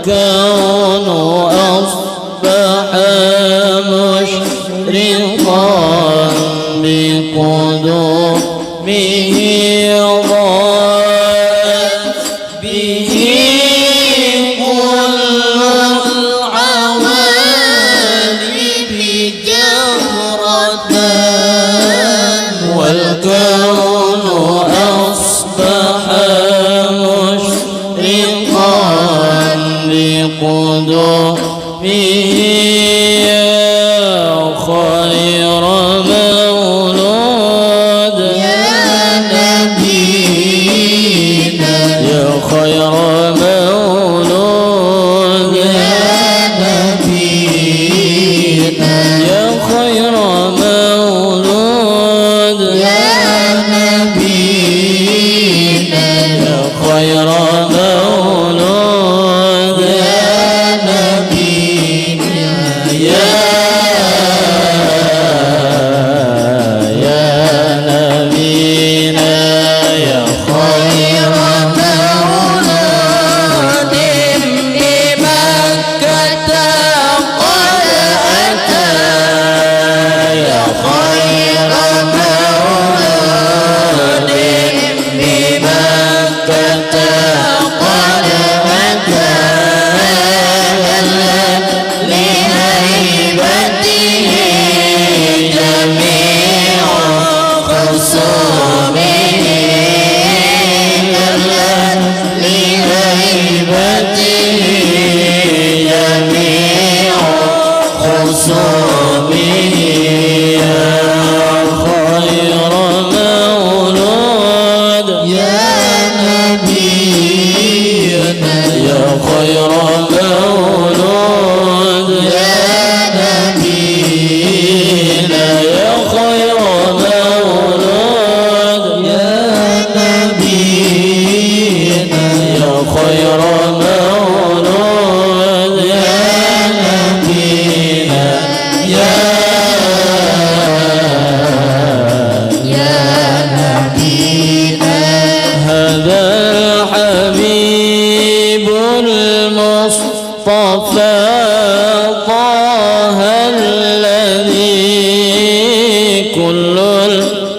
والكون أصبح مشرقا بقدومه ضاءت به كل العوالم جهرة والكون أصبح مشرقا بقدومه خير مولود يا نبينا يا خير مولود يا نبينا يا خير مولود يا نبينا يا خير مولود يا نبينا يا نبينا يا خير مولود بمكة قد أتى يا خير مولود بمكة قد أتى لهيبته جميع خصومه لهيبته جميع خصومه يا خير مولود يا نبينا يا خير مولود يا نبينا يا خير مولود يا نبينا يا خير مولود يا نبينا يا نبينا هذا الحبيب المصطفى طه الذي كل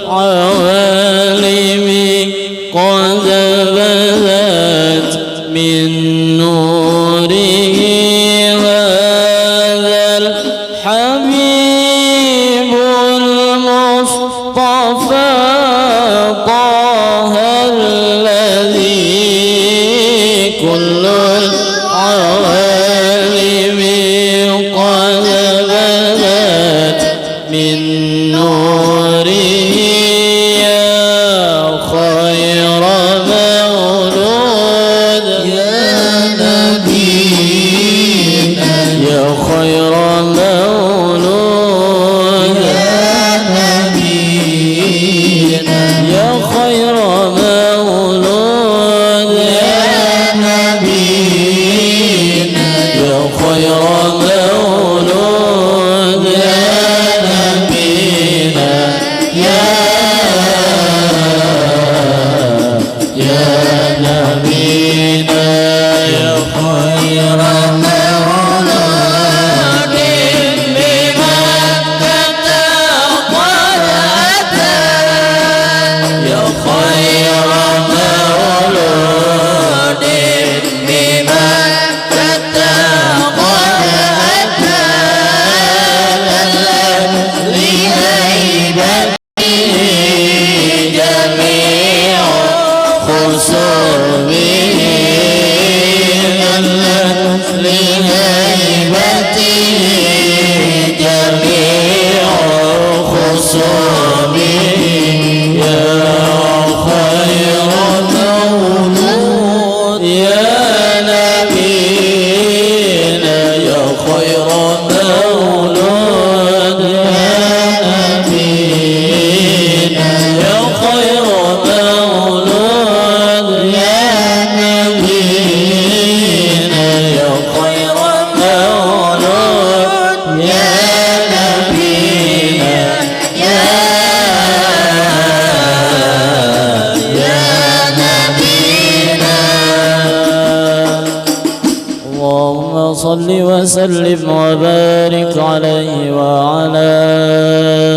العوالم قد بذت من نوره هذا الحبيب المصطفى طه الذي كل العوالم قد بذت من نوره يا خير مولود يا نبي اللهم صل وسلم وبارك عليه وعلى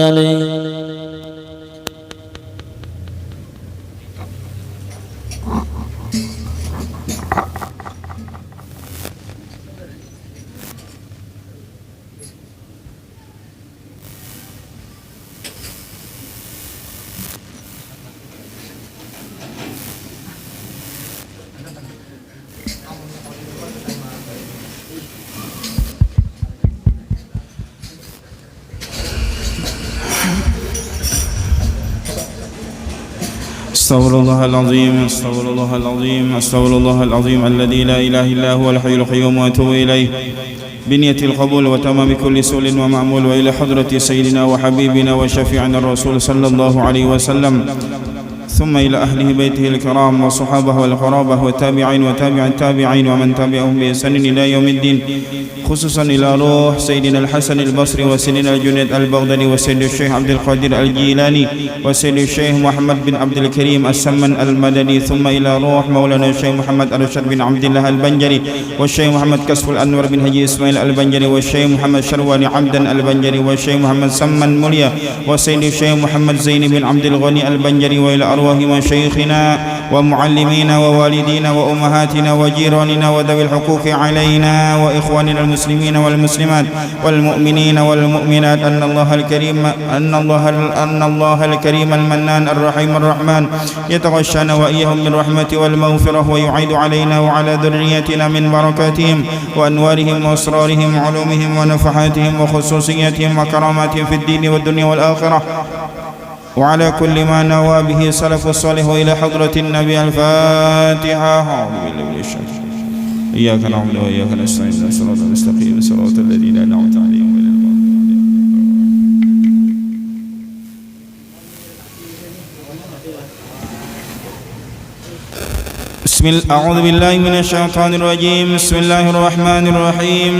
آله. استغفر الله العظيم استغفر الله العظيم استغفر الله العظيم الذي لا إله إلا هو الحي القيوم وأتوب إليه بنية القبول وتمام كل سؤل ومعمول، وإلى حضرة سيدنا وحبيبنا وشفيعنا الرسول صلى الله عليه وسلم، ثم إلى أهله بيته الكرام وصحابه والقرابة والتابعين وتابع التابعين ومن تبعهم بإحسان إلى يوم الدين، خصوصا إلى روح سيدنا الحسن البصري وسيدنا الجنيد البغدادي وسيد الشيخ عبد القادر الجيلاني وسيد الشيخ محمد بن عبد الكريم السمن المدني، ثم إلى روح مولانا الشيخ محمد أرشد بن عبد الله البنجري والشيخ محمد كسف الأنور بن هجي إسماعيل البنجري والشيخ محمد شرواني عبدا البنجري والشيخ محمد سمن مليا وسيد الشيخ محمد زين بن عبد الغني البنجري، وإلى أرواح مشايخنا ومعلمينا ووالدينا وأمهاتنا وجيراننا وذوي الحقوق علينا وإخواننا المسلمين والمسلمات والمؤمنين والمؤمنات أن الله الكريم المنان الرحيم الرحمن يتغشانا وإياهم بالرحمة والمغفرة، ويعيد علينا وعلى ذريتنا من بركاتهم وأنوارهم وأسرارهم وعلومهم ونفحاتهم وخصوصياتهم وكراماتهم في الدين والدنيا والآخرة، وعلى كل ما نوى به سلف الصالح. إلى حضرة النبي الفاتحة. أعوذ بالله من الشيطان. إياك نعبد وإياك نستعين صراط المستقيم صراط الذين أنعمت عليهم غير المغضوب عليهم. أعوذ بالله من الشيطان الرجيم. بسم الله الرحمن الرحيم.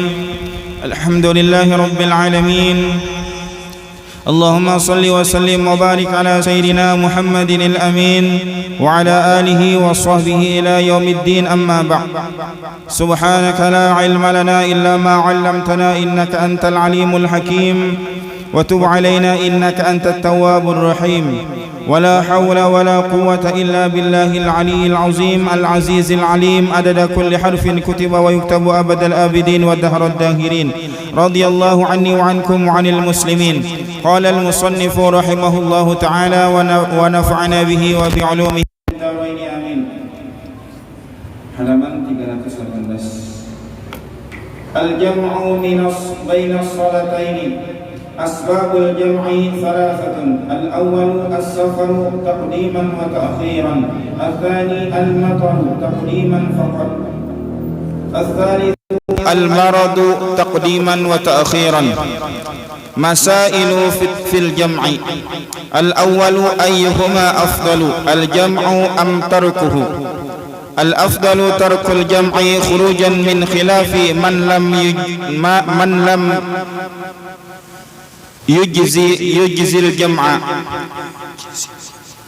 الحمد لله رب العالمين. اللهم صل وسلم وبارك على سيدنا محمد الأمين وعلى آله وصحبه إلى يوم الدين. أما بعد، سبحانك لا علم لنا إلا ما علمتنا إنك أنت العليم الحكيم، وتب علينا إنك أنت التواب الرحيم. ولا حول ولا قوة إلا بالله العلي العظيم العزيز العليم، عدد كل حرف كتب ويكتب أبد الآبدين ودهر الداهرين. رضي الله عني وعنكم وعن المسلمين. قال المصنف رحمه الله تعالى ونفعنا به وبعلومه. آمين. halaman 318. الجمع بين الصلاتين. أسباب الجمع ثلاثة. الأول السفر تقديما وتأخيرا، الثاني المطر تقديما فقط، الثالث المرض تقديما وتأخيرا. مسائل في الجمع. الأول أيهما أفضل، الجمع أم تركه؟ الأفضل ترك الجمع خروجا من خلاف من لم يجزي الجمع،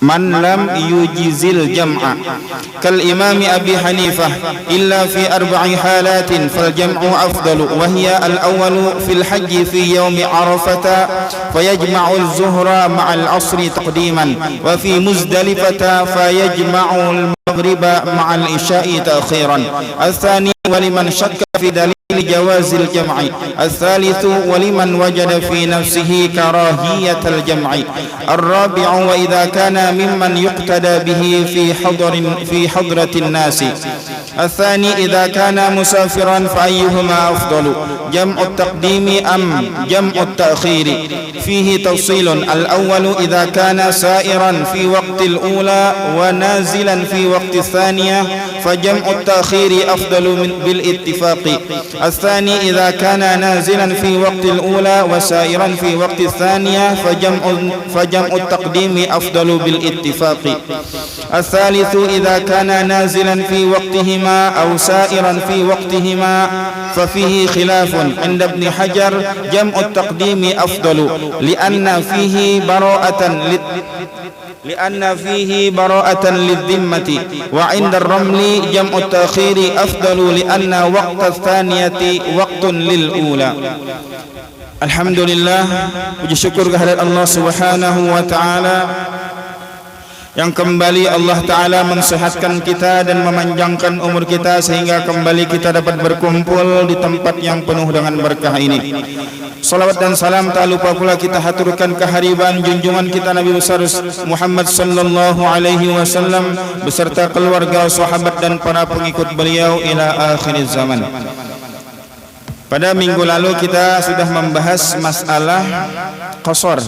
من لم يجزي الجمع كالإمام أبي حنيفة، إلا في 4 حالات فالجمع أفضل، وهي الأول في الحج في يوم عرفة فيجمع الظهر مع العصر تقديما، وفي مزدلفة فيجمع المغرب مع العشاء تأخيرا. الثاني ولمن شك في دليل جواز الجمع. الثالث ولمن وجد في نفسه كراهية الجمع. الرابع وإذا كان ممن يقتدى به في حضرة الناس. الثاني إذا كان مسافرا فأيهما أفضل، جمع التقديم أم جمع التأخير؟ فيه تفصيل. الأول إذا كان سائرا في وقت الأولى ونازلا في وقت الثانية فجمع التأخير أفضل بالاتفاق. الثاني إذا كان نازلا في وقت الأولى وسائرا في وقت الثانية فجمع التقديم أفضل بالاتفاق. الثالث إذا كان نازلا في وقتهما أو سائرا في وقتهما ففيه خلاف. عند ابن حجر جمع التقديم أفضل لأن فيه براءة lianna fihi bara'atan lidhimmati wa 'inda ar-ramli jam'u ta'khiri afdalu lianna waqta tsaniyati waqtun lil ula. Alhamdulillah, puji syukur kehadirat Allah Subhanahu wa taala yang kembali Allah taala mensehatkan kita dan memanjangkan umur kita sehingga kembali kita dapat berkumpul di tempat yang penuh dengan berkah ini. Salawat dan salam tak lupa pula kita haturkan kehadiran junjungan kita Nabi besar Muhammad sallallahu alaihi wasallam beserta keluarga, sahabat dan para pengikut beliau ila akhir zaman. Pada minggu lalu kita sudah membahas masalah qasar.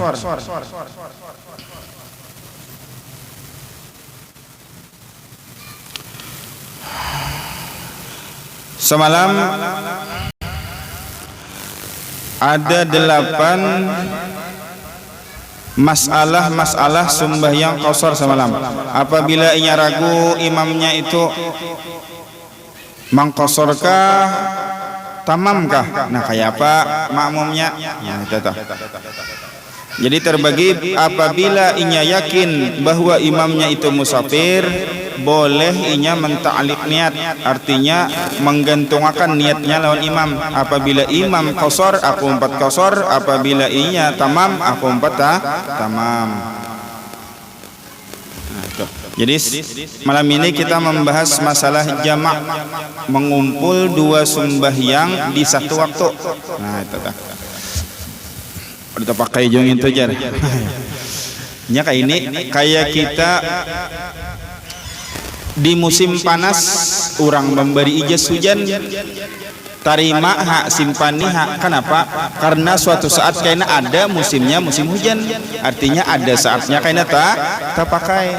Semalam ada 8 masalah sembahyang qasar semalam. Apabila ia ragu imamnya itu mangqasarkah tamamkah? Nah, kayak apa makmumnya? Ya, itu. Jadi terbagi apabila inya yakin bahwa imamnya itu musafir, boleh inya menta'liq niat, artinya menggantungkan niatnya lawan imam. Apabila imam qasar, aku 4 qasar, apabila inya tamam, aku 4 tamam. Jadi malam ini kita membahas masalah jamak, mengumpul 2 sembahyang di satu waktu. Nah, itu dah. Udah pakai jong itu jar. Nya kayak ini kayak kita di musim panas orang memberi ijaz hujan, tarima hak simpani hak. Kenapa? Karena suatu saat kayaknya ada musimnya, musim hujan. Artinya ada saatnya kayaknya tak pakai.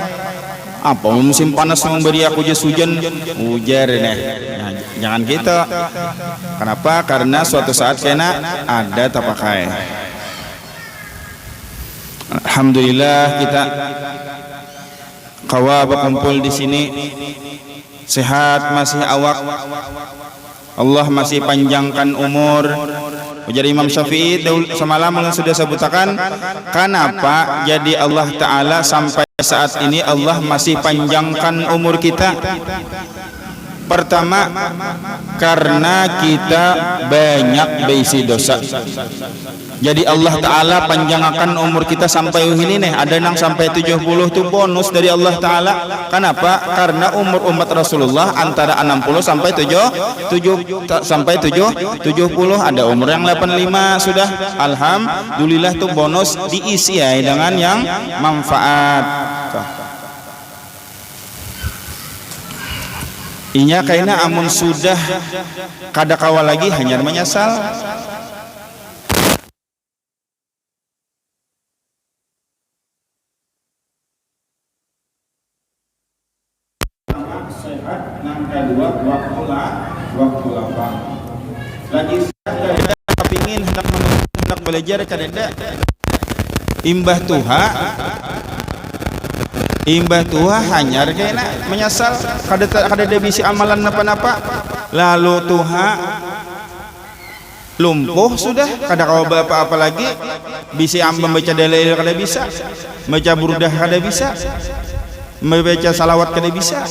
Apa musim panas memberi aku jas hujan, ujar nih. Nah, jangan gitu. Kenapa? Karena suatu saat kena ada tak pakai. Alhamdulillah kita kawa berkumpul di sini sehat, masih awak. Allah masih panjangkan umur. Ujar Imam Syafi'i semalam sudah sebutakan kenapa jadi Allah Ta'ala sampai saat ini Allah masih panjangkan umur kita. Pertama, karena kita banyak berisi dosa. Jadi Allah Ta'ala panjangkan umur kita sampai ini nih. Ada yang sampai 70 itu bonus dari Allah Ta'ala. Kenapa? Karena umur umat Rasulullah antara 60 sampai 70. Ada umur yang 85 sudah. Alhamdulillah itu bonus diisi ya dengan yang manfaat. Inya kayaknya amun sudah kada kawal lagi hanya menyesal. Sehat yang kedua waktu lapang. Lagi saya kepingin hendak belajar kadeda imbah tuha hanyar kayaknya menyesal kada bisa amalan napa-napa, lalu tuha lumpuh sudah kada kau apa-apa lagi, bisa membaca dalil kada bisa, baca burdah kada bisa, membaca salawat kada bisa,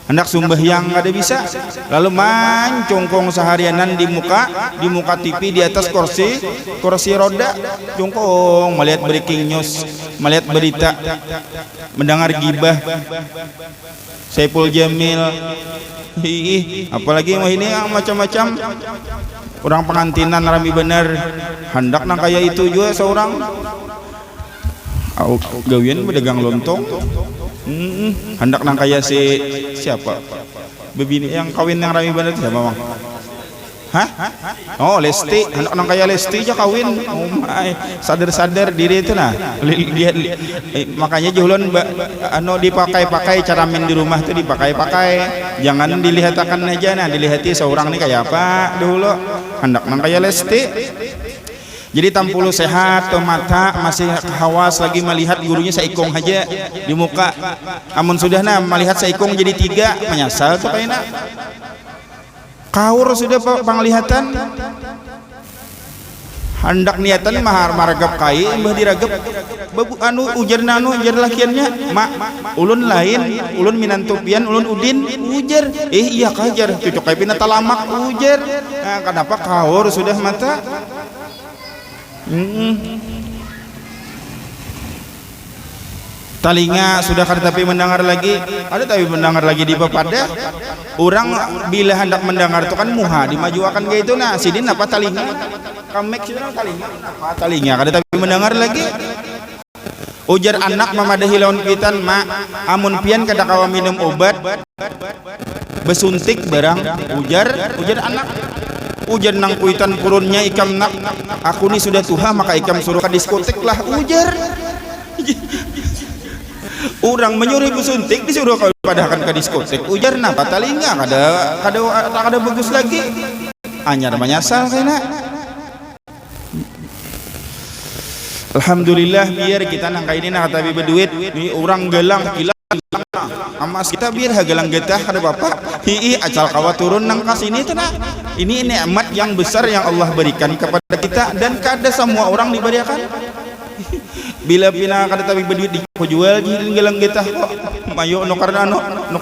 hendak sembahyang kada bisa, lalu mancungkong seharianan di muka TV di atas kursi roda, cungkong melihat breaking news, melihat berita, mendengar gibah Saiful Jamil, apalagi ini yang macam-macam. Orang pengantinan rami bener, hendak nang kaya itu juga seorang gawian berdagang lontong. Hendak nang kaya siapa? Bebini yang kawin yang rami bener siapa bang? Hah? Oh Lesti, hendak nang kaya Lesti aja kawin. Oh my, sadar diri itu nah. Makanya julun dipakai cara main di rumah tuh dipakai. Jangan dilihatkan aja nah, dilihati seorang nih kayak apa dulu. Hendak nang kaya Lesti. Jadi tampulu sehat, mata masih hawas lagi melihat gurunya seikong aja di muka. Amun sudah nah melihat seikong jadi 3 menyesal tuh kayaknya. Kaur sudah penglihatan hendak niatan mah maragap kai mbah diragap anu ujarna anu ujar lakiannya mak ulun lain ulun minantupian ulun udin ujar iya kajar cucuk kai pina talamak ujar nah, kenapa kaur sudah mata talinga sudah kada tapi mendengar lagi ada tapi mendengar lagi di pepada orang bila hendak mendengar itu kan muha dimajuakan kayak itu nah sidin apa talinga kamek sidin talinga apa talinga kada tapi mendengar lagi ujar anak mamadahi lawan pitan mak amun pian kada kawa minum obat besuntik barang ujar anak ujar nang kuitan purunnya ikam nak aku ni sudah tuha maka ikam suruh ke diskotek lah ujar orang menyuruh suntik disuruh padahkan ke diskotek ujar napa talinga kada bagus lagi anyar menyasal kena. Alhamdulillah biar kita nangka ini nah tapi berduit ini orang gelang gila amas kita biar hagelang getah kada bapak hi'i acal kawa turun nang kasini tuh nah ini nikmat yang besar yang Allah berikan kepada kita dan kada semua orang diberikan. Bila pina kada tapi berduit dijual jihidin gelang getah kok mayo nukar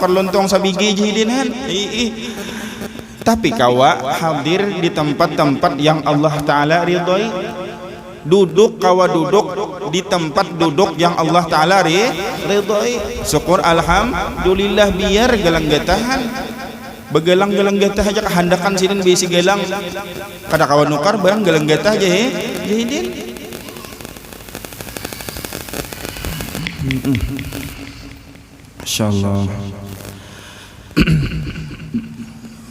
lontong sabigi jihidin tapi kawa hadir di tempat-tempat yang Allah Ta'ala ridhoi duduk kawa duduk di tempat duduk yang Allah Ta'ala ridhoi syukur alhamdulillah biar gelang getahan begelang getah aja kehandakan sinin bisi gelang kada kawa nukar barang gelang getah aja jihidin. Insyaallah.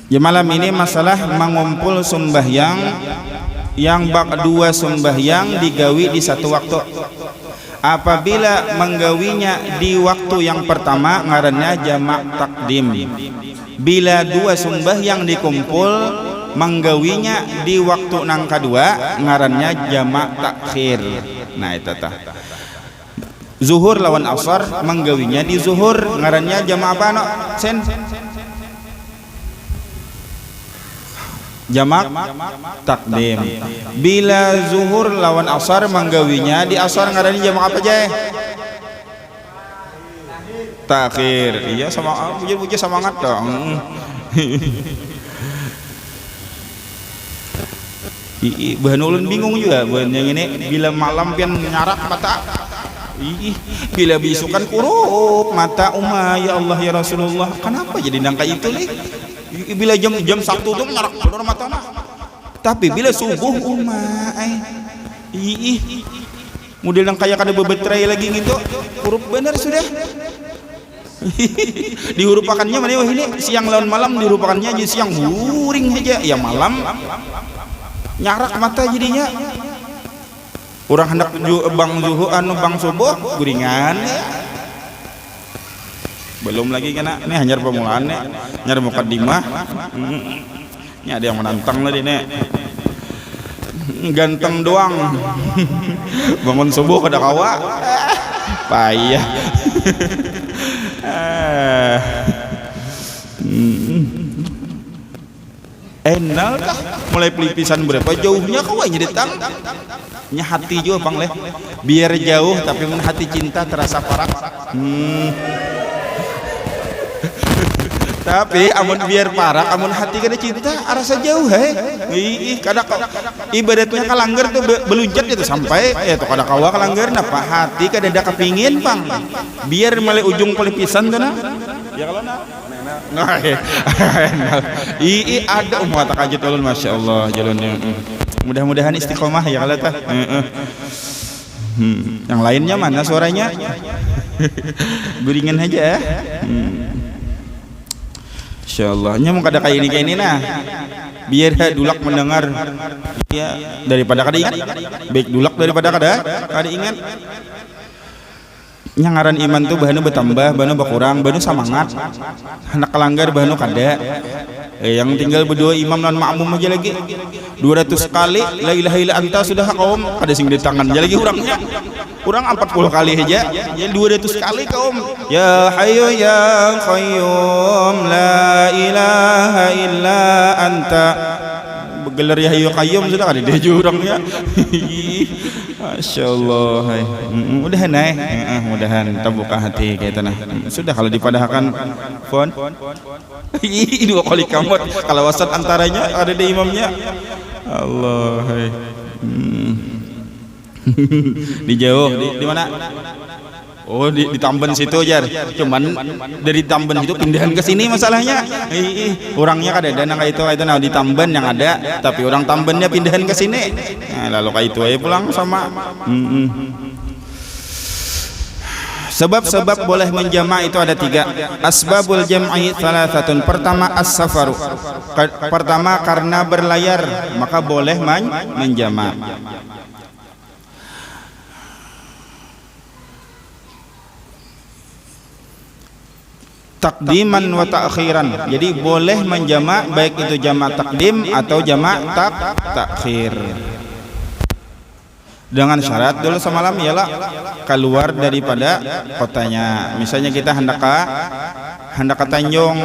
Ya malam ini masalah mengumpul sembahyang yang bak dua sembahyang digawi di satu waktu. Apabila menggawinya di waktu yang pertama ngarannya jamak takdim. Bila dua sembahyang dikumpul menggawinya di waktu nang kedua ngarannya jamak takhir. Nah itu tah. Zuhur lawan asar menggawinya di zuhur ngarannya jama apa no sen jamak takdim. Bila zuhur lawan asar menggawinya di asar ngarannya jamak apa aja takhir. Iya sama puji semangat dong. Bahan ulun bingung juga bahan yang ini bila malam pian nyarak mata bila bisukan kurup mata ya Allah ya Rasulullah kenapa jadi nangka itu nih bila jam 1 tuh nyarak bener mata nah tapi bila subuh model yang kayak kada bebetrai lagi gitu kurup bener sudah dihurupakannya mana ini siang lawan malam dihurupakannya jadi siang huring aja ya malam nyarak mata jadinya. Orang hendak bang zuhur anu bang subuh guringan belum lagi kena ini hanya permulaan nyari mukaddimah ini ada yang menantang tadi nih ganteng doang bangun subuh kada kawa payah enal kah mulai pelipisan berapa jauhnya kawanya datang nya hati juga bang leh biar jauh tapi mun hati cinta terasa parah tapi amun biar parah amun hati kada cinta rasa jauh kada ibadatnya kalanggar tuh beluncat itu sampai itu kada kawa kalanggar napa hati kada ada kepingin bang biar mulai ujung pelipisan tuh nah ya kalau nah ada umat kajet ulun masyaallah jalannya mudah-mudahan istiqomah ya kalau tah yang lainnya mana suaranya guringan aja insyaallah nya mau kada kayak ini nah biar dulak mendengar ya daripada kada ingat baik dulak daripada kada ingat nyangaran iman tuh bahanu bertambah bahanu berkurang bahanu semangat hendak kelanggar bahanu kada yang tinggal berdua imam dan makmum aja lagi 200 kali la ilaha illa anta sudah kaum kada sing di tangan aja lagi orangnya kurang 40 kali aja ya 200 kali kaum ya hayyu ya qayyum la ilaha illa anta begelar ya Hayyu Qayyum sudah ada dia jurangnya. Masya Allah. Mudahan mudahan kita buka hati kayak tanah. Sudah kalau dipadahkan fon. Ini 2 kali kamot. Kalau wasat antaranya ada di imamnya. Allah. Di jauh di mana? Oh di Tamben situ aja. Cuman dari Tamben itu pindahan ke sini masalahnya. Orangnya kada ada nang itu di Tamben yang ada, tapi orang Tambennya pindahan ke sini. Nah, lalu kayak itu aja pulang sama. Sebab-sebab boleh menjama' itu ada 3. Asbabul jam'i thalathatun. Pertama as-safaru. Pertama karena berlayar maka boleh menjama'. Takdiman wa ta'khiran. Jadi boleh menjama' baik itu jama' takdim atau jama' takhir. Dengan syarat dulu semalam ialah keluar daripada kotanya. Misalnya kita hendak ke Tanjung,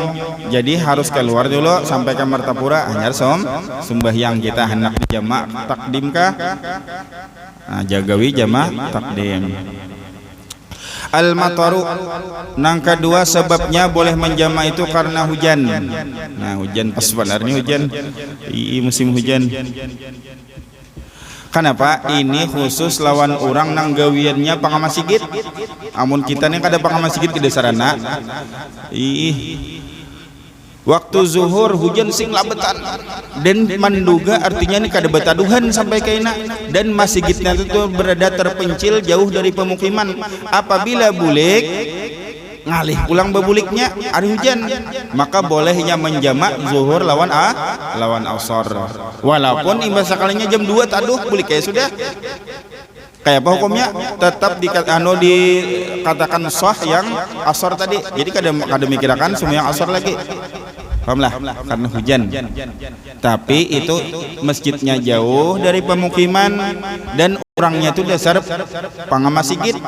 jadi harus keluar dulu sampai ke Martapura hanya sembahyang kita hendak jama' takdim kah? Nah, jagawi jama' takdim. Al-mataru. Nang kedua sebabnya boleh menjama' itu karena hujan. Nah, hujan pas sebenarnya hujan. Musim hujan. Kenapa? Ini khusus lawan orang nang gawiannya pangamasjid. Amun kita nih kada pangamasjid ke dasarana. Waktu zuhur hujan sing labetan dan menduga artinya ini kada betaduhan sampai kaina, dan masjidnya itu berada terpencil jauh dari pemukiman. Apabila bulik ngalih pulang bebuliknya ada hujan, maka bolehnya menjamak zuhur lawan asar. Walaupun imbas sekalinya jam 2 taduh bulik kayak sudah. Kayak apa hukumnya? Tetap dikatakan sah yang asar tadi. Jadi kada mikirakan semua yang asar lagi. Pahamlah, karena hujan. Tapi itu masjidnya jauh dari pemukiman dan orangnya itu dasar pangamasjid.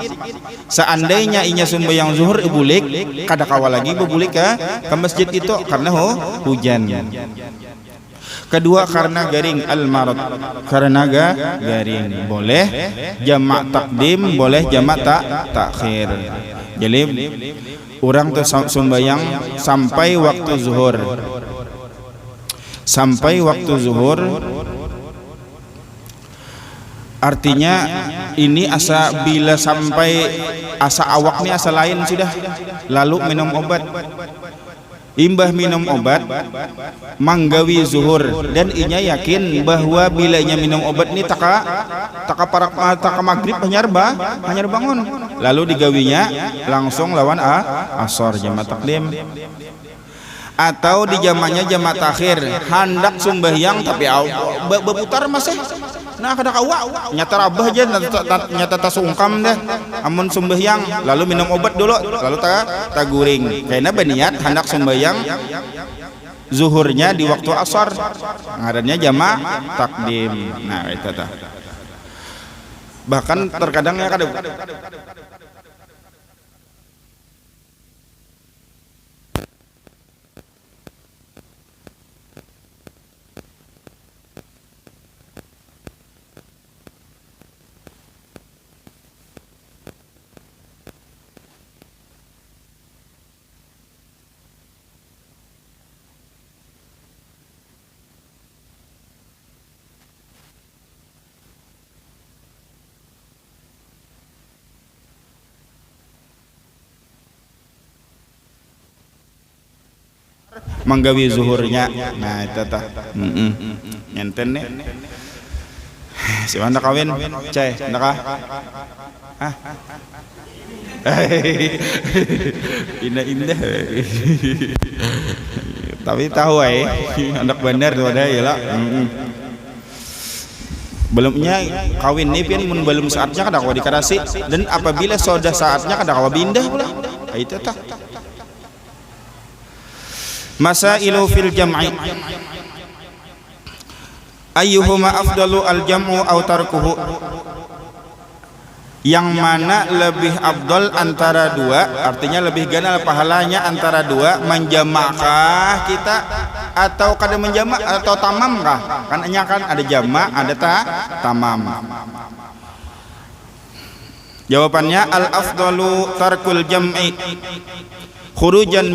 Seandainya inya sembahyang zuhur bulik, kada kawal lagi bebulik ke masjid itu karena hujan. Kedua karena garing al-marad. Karena garing boleh jamak takdim, boleh jamak takhir. Jadi orang tuh sembahyang sampai waktu zuhur. Sampai waktu zuhur artinya ini bila sampai asa awaknya asa lain sudah, lalu minum obat. Imbah minum obat manggawi zuhur, dan inya yakin bahwa bila inya minum obat ini taka maghrib hanyar bangun, lalu digawinya langsung lawan asar jama' takdim. Atau di jamannya jama' takhir, hendak sembahyang tapi berputar masih. Nah kada kawa nyata rabah aja nyata tasungkam deh. Amun sembahyang lalu minum obat dulu lalu taguring. Karena berniat hendak sembahyang zuhurnya di waktu asar. Ngarannya jama' takdim. Nah itu tah. Bahkan terkadang ya kada manggawi zuhurnya. Nah itu tah. Nyenten nih. Si mana kawin? Cai, ndaka? Indah. Tapi tahu anak bener tuh ada ya lah. Belumnya kawin nih pian mun belum saatnya kada kawa dikarasi, dan apabila sudah saatnya kada kawa pindah pula. Itu tah. Masailu fil jam'i. Ayyuhuma afdalu al-jam'u aw tarkuhu. yang mana lebih afdal antara dua, artinya lebih ganal pahalanya antara dua, menjamakkah kita atau kada menjamak atau tamamkah? Kan ada jamak, ada tamam. Jawabannya al afdalu tarkul jam'i khurujan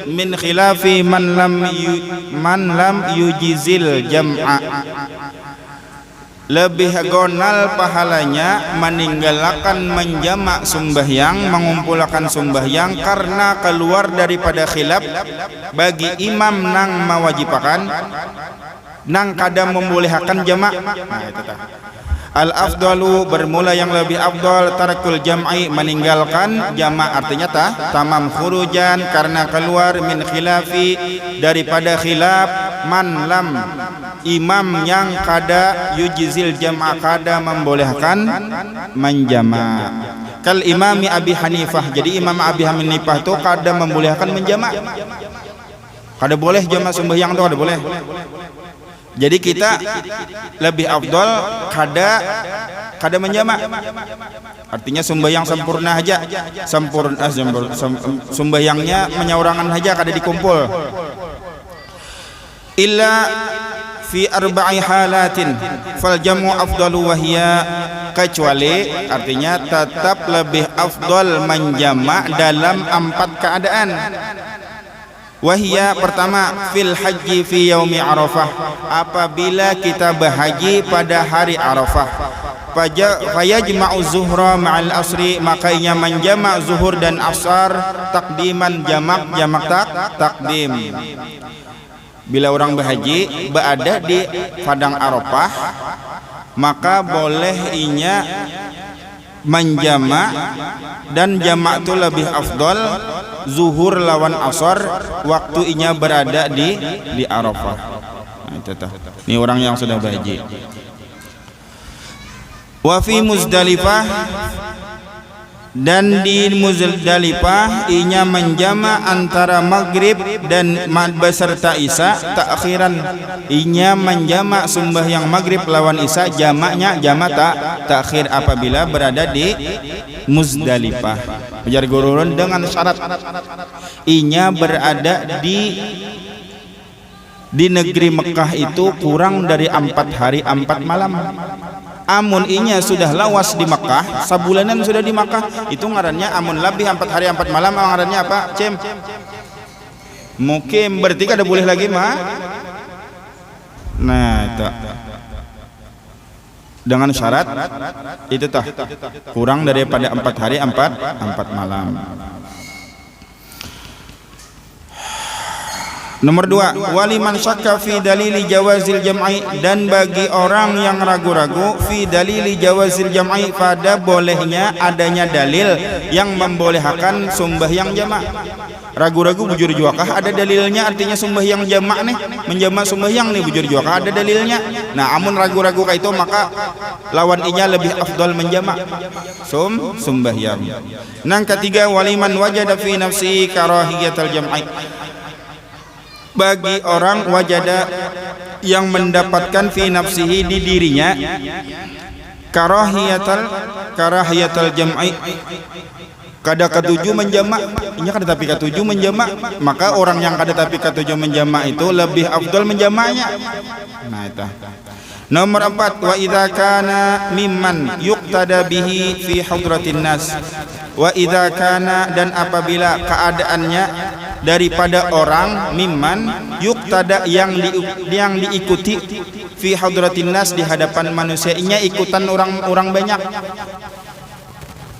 min khilafi man lam yujizil jam'a. Lebih gonal pahalanya meninggalkan menjamak sembahyang, mengumpulkan sembahyang karena keluar daripada khilaf bagi imam nang mewajibkan nang kada membolehkan jamak. Nah itu tah. Al afdalu bermula yang lebih afdal tarakul jam'i meninggalkan jamak, artinya tamam khurujan karena keluar min khilafi daripada khilaf man lam imam yang kada yujizil jam'a kada membolehkan menjamak. Kal imami Abi Hanifah, jadi Imam Abi Hanifah itu kada membolehkan menjamak, kada boleh jamak sembahyang itu kada boleh. Jadi kita lebih afdal kada menjamak. Artinya sembahyang sempurna aja, sembahyangnya menyaurangan aja kada dikumpul. Illa fi arba'i halatin fal jamu afdalu wa hiya, kecuali artinya tetap lebih afdal menjamak dalam 4 keadaan. Wahia pertama fil haji fi yaumi arafah, apabila kita berhaji pada hari Arafah. Fayajma'u zuhra ma'al asri, makanya menjamak zuhur dan asar takdiman, jamak takdim. Bila orang berhaji berada di padang Arafah, maka boleh inya menjamak, dan jamak itu lebih afdal zuhur lawan asar waktu inya berada di Arafah. Nah, itu tuh. Ini orang yang sudah berhaji. Wa fi Muzdalifah, dan di Muzdalifah inya menjamak antara maghrib dan beserta isya takhiran, inya menjamak sembahyang maghrib lawan isya, jamaknya jamak takhir apabila berada di Muzdalifah. Ujar gurun dengan syarat inya berada di negeri Mekah itu kurang dari 4 hari 4 malam. Amun inya sudah lawas di Mekah, sabulanan sudah di Mekah, itu ngarannya amun lebih 4 hari 4 malam, ngarannya apa? Cem. Mukim, berarti kada boleh lagi mah. Nah, itu. Dengan syarat itu tah kurang daripada 4 hari 4 malam. Nomor 2, waliman syakka fi dalili jawazil jam'i, dan bagi orang yang ragu-ragu fi dalili jawazil jam'i, pada bolehnya adanya dalil yang membolehkan sembahyang jamak. Ragu-ragu bujur juakah ada dalilnya, artinya sembahyang jamak nih, menjamak sembahyang nih bujur juakah ada dalilnya. Nah, amun ragu-ragu kayak itu maka lawan inya lebih afdal menjamak sembahyang. Nang ketiga, waliman wajada fi nafsi karahiyatal jam'i, bagi orang wajada yang mendapatkan fi nafsihi di dirinya karahiyatal jam'i, kada ketujuh menjamak, inya kada tapi ketujuh menjamak, maka orang yang kada tapi ketujuh menjamak itu lebih afdal menjamaknya. Nah itu. Nomor 4, wa idza kana mimman yuqtada bihi fi hadratin nas, wa idza kana, dan apabila keadaannya daripada orang mimman yuqtada yang diikuti fi hadratin nas, di hadapan manusia, inya ikutan orang banyak.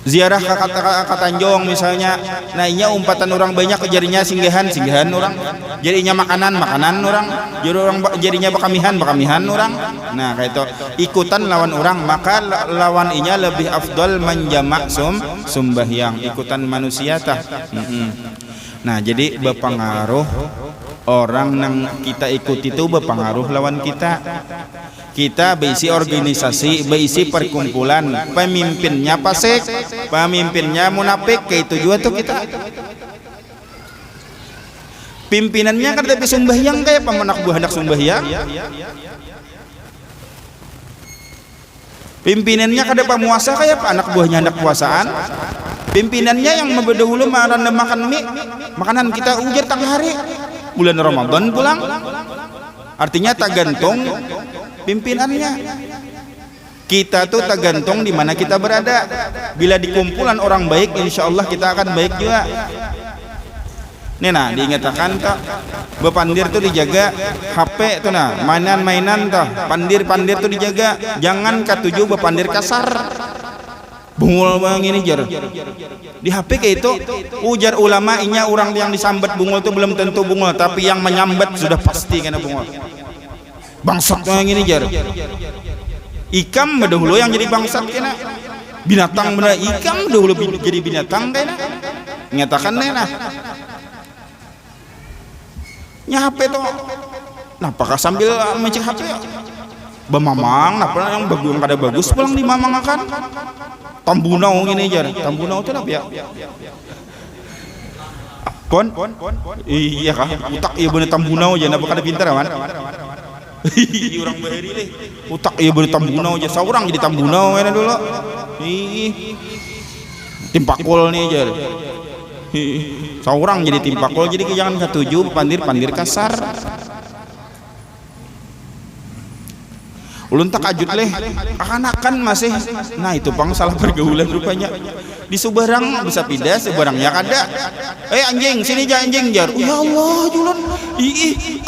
Ziarah ke Tanjung misalnya, nah inya umpatan orang banyak, jadinya singgahan orang, jadinya makanan orang, jadinya bakamihan orang. Nah kayak itu ikutan lawan orang, maka lawan inya lebih afdal menjamak sembahyang, ikutan manusia tah. Nah jadi berpengaruh orang yang kita ikuti itu berpengaruh lawan kita. Kita berisi organisasi, berisi perkumpulan, pemimpinnya fasik, pemimpinnya munafik, kayak itu juga tuh kita. Pimpinannya kan tapi sembahyang kayak pemenak buah hendak sembahyang. Pimpinannya kada pamuasa kayak apa anak buahnya hendak puasaan. Pimpinannya yang dahulu makan mie, makanan kita ujar tengah hari bulan Ramadan pulang. Artinya tak gantung pimpinannya. Kita tuh tak gantung di mana kita berada. Bila di kumpulan orang baik, insya Allah kita akan baik juga. Nih nah, diingatkan tak bepandir tuh dijaga, HP tuh nah, mainan-mainan tuh, pandir-pandir tuh dijaga. Jangan katuju bepandir kasar. Bungul bang ini jar. Di HP kayak itu, ujar ulama inya orang yang disambat bungul itu belum tentu bungul, tapi yang menyambat sudah pasti kena bungul. Bangsat yang ini jar. Ikam dahulu yang jadi bangsat kena. Binatang bener ikam dahulu jadi binatang kena. Nyatakan nah. Nya HP tuh. Nah, apakah sambil mencek HP? Bemamang, nah pernah yang bagus kada bagus pulang dimamangakan. Tambunau gini jar. Tambunau itu apa ya? Pon? Iya kah? Utak iya bener tambunau aja, napa kada pintar kan? Orang bahari deh. Utak iya bener tambunau aja, saurang jadi tambunau ya dulu. Timpakul nih jar. Saurang jadi timpakul, jadi jangan ketujuh pandir kasar. Ulun tak ajut leh, akan masih. Nah itu pang salah pergaulan rupanya. Di Subarang bisa pindah, Subarangnya kada. Anjing, sini aja anjing jar. Ya Allah, julun.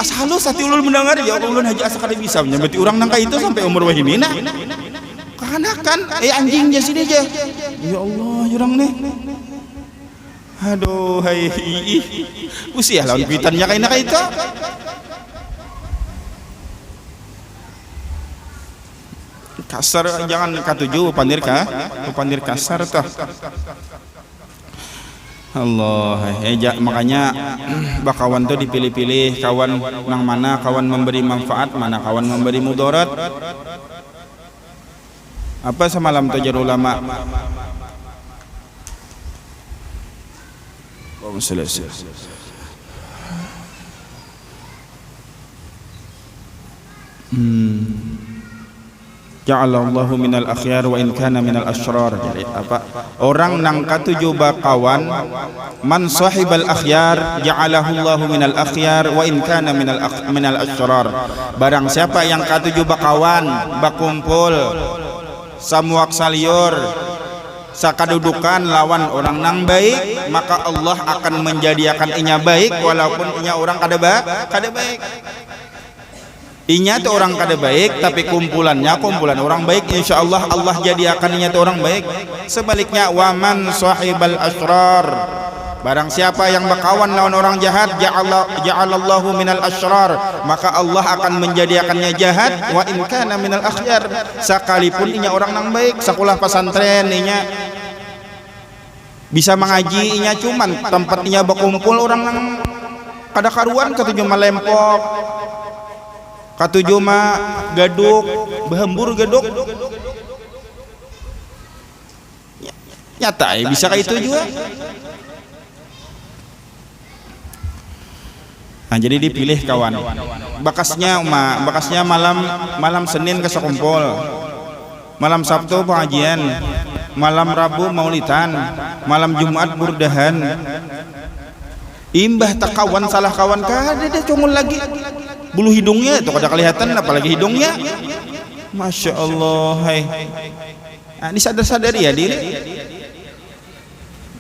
Asalus hati ulun mendengar ya ulun haja asa kada bisa menyambati orang nangka itu sampai umur wahini nah. Kanakan, anjing aja sini aja. Ya Allah, jurang nih. Aduh, hai. Usia lawan pitannya kayak nak itu. Kasar jangan katuju pandir kasar tah. Allah, makanya bakawan tuh dipilih-pilih kawan nang mana kawan memberi manfaat, mana kawan memberi mudarat. Apa semalam tuh jar ulama? Selesai. Ja'alallahu minal akhyar wa in kana minal asyrar. Jadi apa? Orang nang katuju bakawan man sahibal akhyar ja'alahu Allahu minal akhyar wa in kana minal asyrar. Barang siapa yang katuju bakawan, bakumpul samuak saliur sakadudukan lawan orang nang baik, maka Allah akan menjadikan inya baik walaupun inya orang kada baik. Inya tuh orang kada baik tapi kumpulan orang baik, insya Allah Allah jadikan inya tuh orang baik. Sebaliknya waman sahibal asrar, barang siapa yang berkawan lawan orang jahat, ja'alallahu minal asrar, maka Allah akan menjadikannya jahat. Wa in kana minal akhyar, sekalipun inya orang nang baik, sekolah pesantren inya bisa mengaji, inya cuman tempat inya berkumpul orang nang kada karuan, ketujuh malempok, katujuh mah gaduk, behembur gaduk. Nyata bisa kayak itu juga. Nah jadi dipilih kawan. Bakasnya malam Senin ke sekumpul, malam Sabtu pengajian, malam Rabu maulidan, malam Jumat burdahan. Imbah tak kawan salah kawan kada dia congol lagi. Bulu hidungnya itu kada kelihatan, apalagi hidungnya. Masya Allah, hai. Nah, disadar-sadari ya diri.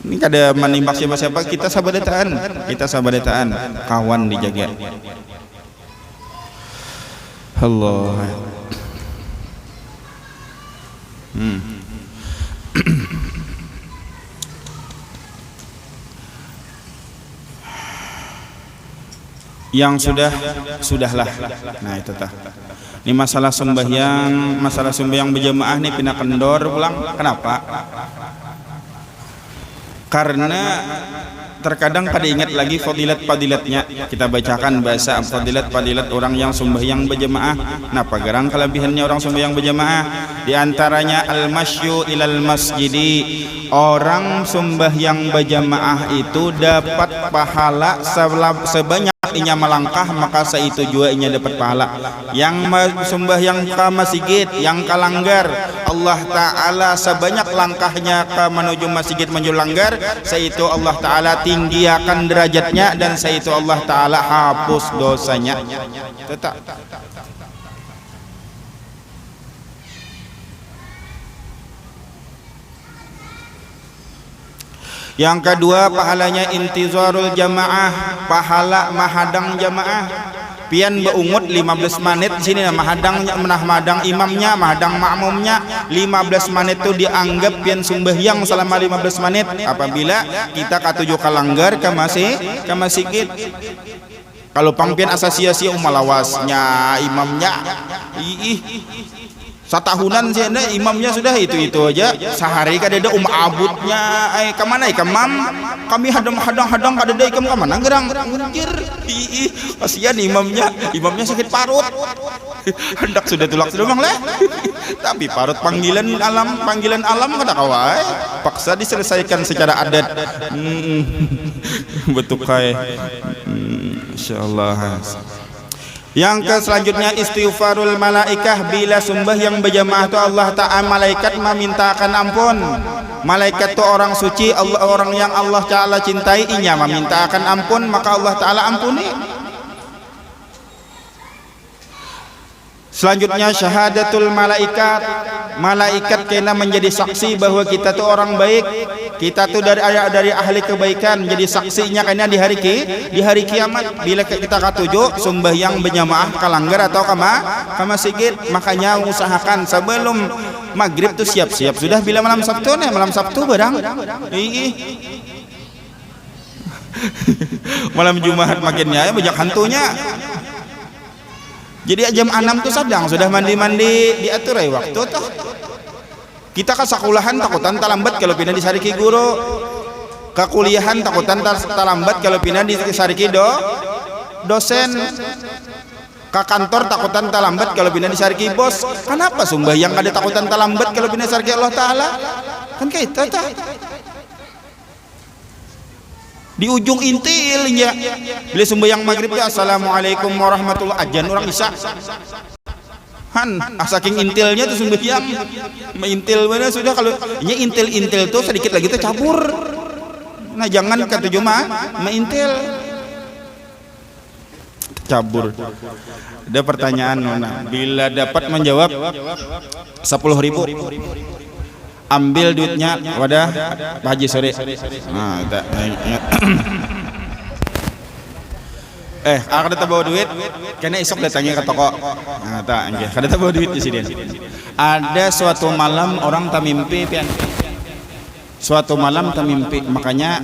Ini kada menimbak siapa-siapa, kita sabadetaan, kawan dijaga. Allah. Yang sudahlah. Nah itu tah. Ini masalah sembahyang berjamaah nih pindah kendor pulang. Kenapa? Karena terkadang kada ingat lagi fadilat-fadilatnya. Kita bacakan bahasa fadilat orang yang sembahyang berjamaah. Napa garang kelebihannya orang sembahyang berjamaah? Di antaranya al-masyu ilal masjidi. Orang sembahyang berjamaah itu dapat pahala sebanyak banyak inya melangkah maka saitu juga inya dapat pahala. Yang sembahyang ke masjid, yang kalanggar Allah Ta'ala sebanyak langkahnya ke menuju masjid menuju langgar, saitu Allah Ta'ala tinggiakan derajatnya dan saitu Allah Ta'ala hapus dosanya. Tetap. Yang kedua pahalanya intizarul jamaah, pahala mahadang jamaah. Pian beungut 15 menit di sini mahadang imamnya, mahadang makmumnya 15 menit itu dianggap pian sembahyang selama 15 menit apabila kita katuju kalanggar ke masjid. Kalau pangpian asasiasi umalawasnya imamnya satahunan sih anda imamnya sudah itu aja sehari kadeda abutnya kemana kami hadang kadeda ikam kemana gerang anjir kasihan imamnya sakit parut hendak sudah tulak sudah bang lah tapi parut panggilan alam kada kawai paksa diselesaikan secara adat betul kai insyaallah. Yang selanjutnya istighfarul malaikah, bila sembahyang berjamaah tu Allah Ta'ala malaikat memintakan ampun. Malaikat tu orang suci, orang yang Allah Ta'ala cintai, inya memintakan ampun maka Allah Ta'ala ampuni. Selanjutnya syahadatul malaikat, malaikat kena menjadi saksi bahwa kita tu orang baik, kita tu dari ahli kebaikan, menjadi saksinya kena di hari kiamat. Bila kita katuju sembahyang berjamaah kalanggar atau ke masjid, makanya usahakan sebelum maghrib tu siap-siap sudah. Bila malam Sabtu barang malam Jumat makinnya banyak hantunya. Jadi jam 6 tu sadang sudah mandi diatur waktu tuh. Kita ke sekolahan takutan talambat kalau pindah di sariki guru. Ke kuliahan takutan talambat kalau pindah di sariki dosen. Ke kantor takutan talambat kalau pindah di sariki bos. Kenapa sembahyang kada takutan talambat kalau pindah sariki Allah Ta'ala? Kan kayak itu tah. Di ujung intilnya bila sembahyang maghrib ya assalamualaikum warahmatullahi ajan orang isya saking intilnya tuh sembahyang mengintil mana sudah. Kalau ini intil tuh sedikit lagi tuh cabur. Nah jangan ketujuh mengintil cabur. Ada pertanyaan nona, bila dapat menjawab 10.000 ambil duitnya wadah Pak Haji sore. Nah, kada bawa duit, kena esok datangnya ke toko. Nah, kada bawa duit di sini. Ada suatu malam orang tamimpi pian. Suatu malam tamimpi, makanya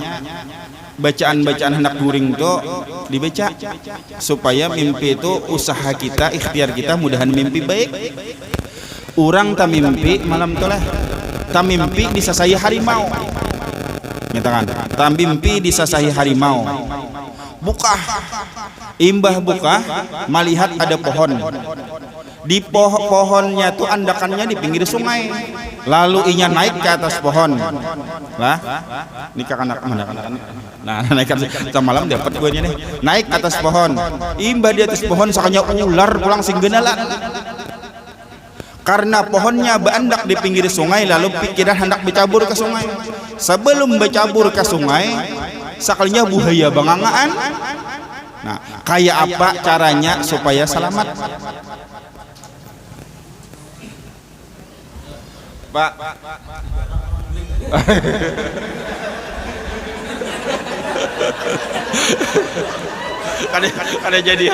bacaan-bacaan hendak guring itu dibaca supaya mimpi itu usaha kita, ikhtiar kita mudahan mimpi baik. Orang tamimpi malam itu lah. Tamimpi disasai harimau. Nyatakan, tamimpi disasai harimau. Buka, imbah buka, melihat ada pohon. Di pohonnya tuh andakannya di pinggir sungai. Lalu inya naik ke atas pohon. Lah, nikah anak. Nah, naik ke atas malam dapat guanya nih. Naik ke atas pohon. Imbah di atas pohon sakanya ular pulang singgenalan. Karena pohonnya berandak di pinggir sungai, lalu pikiran hendak bercabur ke sungai. Sebelum bercabur ke sungai, sakalinya buaya bangangaan. Nah, kayak apa caranya supaya selamat? Pak. Kada jadi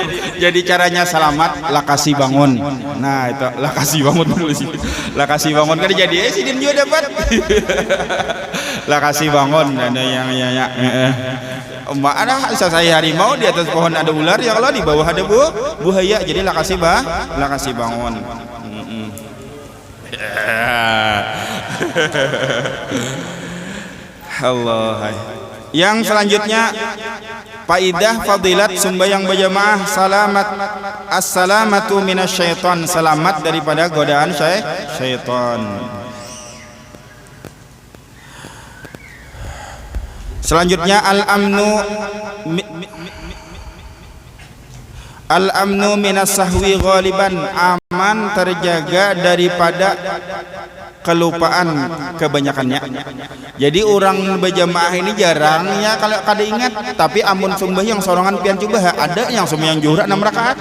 caranya selamat lakasi bangun. Nah itu lakasi bangun dulu sih. Lakasi bangun kada jadi si din juga dapat. Lakasi bangun ada yang Mbak ada saya harimau di atas pohon ada ular ya kalau di bawah ada buaya jadi lakasi bangun. Allah. Yang selanjutnya faidah fadilat sembahyang berjamaah assalamatu minasyaiton, selamat daripada godaan syaitan. Selanjutnya al-amnu Al-amnu minas sahwi ghaliban, aman terjaga daripada kelupaan kebanyakannya. Jadi orang berjamaah ini jarangnya kalau kada ingat, tapi amun sembahyang sorangan pian coba ada yang sembahyang juhur 6 rakaat.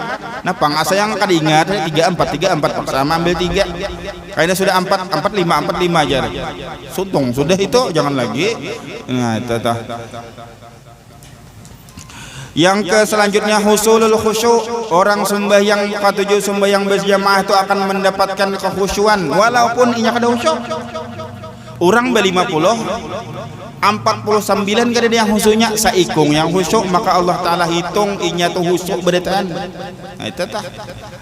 Nah pangasa yang kada ingat 3 4 sama ambil 3. Kayaknya sudah 4 5 aja. Sutung sudah itu jangan lagi. Nah itu. Yang ke selanjutnya husulul khusyuk, orang sembahyang katujuh sembahyang berjamaah itu akan mendapatkan kekhusyuan walaupun inya kada khusyuk. Orang ber-50 49 kada ada yang khusyuknya, saikung yang khusyuk maka Allah taala hitung inya tuh khusyuk bedetan. Nah itu tah.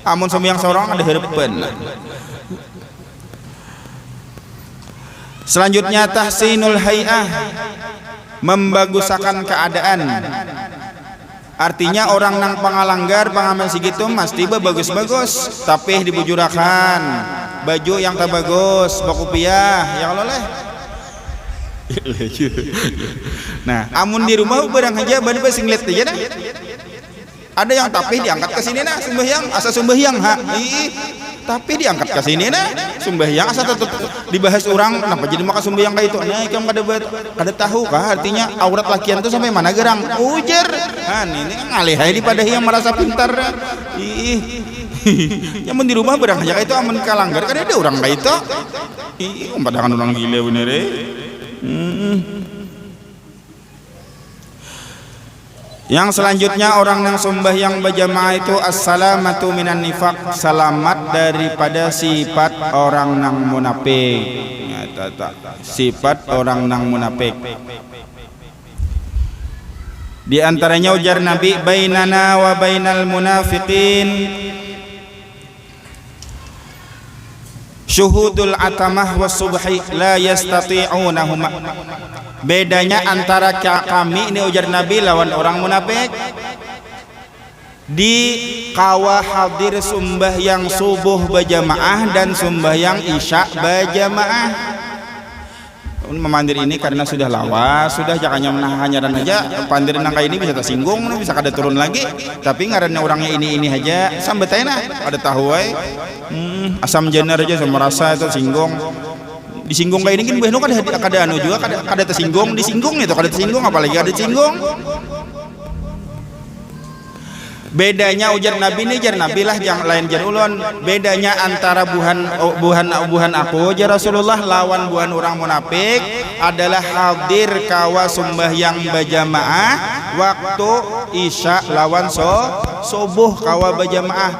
Amun sembahyang seorang ada harapan. Selanjutnya tahsinul hay'ah, membagusakan keadaan. Artinya orang nang pangalanggar pangamen segitu mesti bagus-bagus, tapi dibujurakan baju yang tak bagus, bakupiah yang loleh. Nah, amun di rumah barang aja bani pas ngeliat aja dah. Ada yang tapi diangkat ke sini nah sembahyang, asa sembahyang tapi diangkat ke sini nah sembahyang asa tetap dibahas orang kenapa jadi maka sembahyang kayak itu. Nah, kamu kada tahu kah artinya aurat lakian itu sampai mana gerang ujar. Nah, ini ngalih aja pada yang merasa pintar. Yang di rumah barang aja kayak itu aman kalanggar kan ada orang kayak itu. Padahal orang gila bener. Yang selanjutnya orang yang sembahyang berjamaah itu assalamatu minan nifaq, selamat daripada sifat orang nang munafik. Sifat orang nang munafik. Di antaranya ujar Nabi, bainana wa bainal munafiqin syuhudul atamah was subhi la yastati'unahuma. Bedanya antara kami ini ujar Nabi lawan orang munafik, di kawa hadir sembahyang subuh berjamaah dan sembahyang isya berjamaah. Memandir ini karena sudah lawas, sudah jangannya menahannya aja pandir nang kayak ini bisa tersinggung, bisa kada turun lagi. Tapi ngarannya orangnya ini aja sambetena ada tahu asam jenar aja sama rasa itu singgung. Disinggung kayak ini kan beno kada anu juga kada tersinggung, disinggung itu kada tersinggung apalagi ada singgung. Bedanya ujar Nabi ini jar Nabi lah yang lain jar ulun. Bedanya antara buhan aku jar Rasulullah lawan buhan orang munafik adalah hadir kawa sembahyang berjamaah waktu isya lawan subuh kawa berjamaah.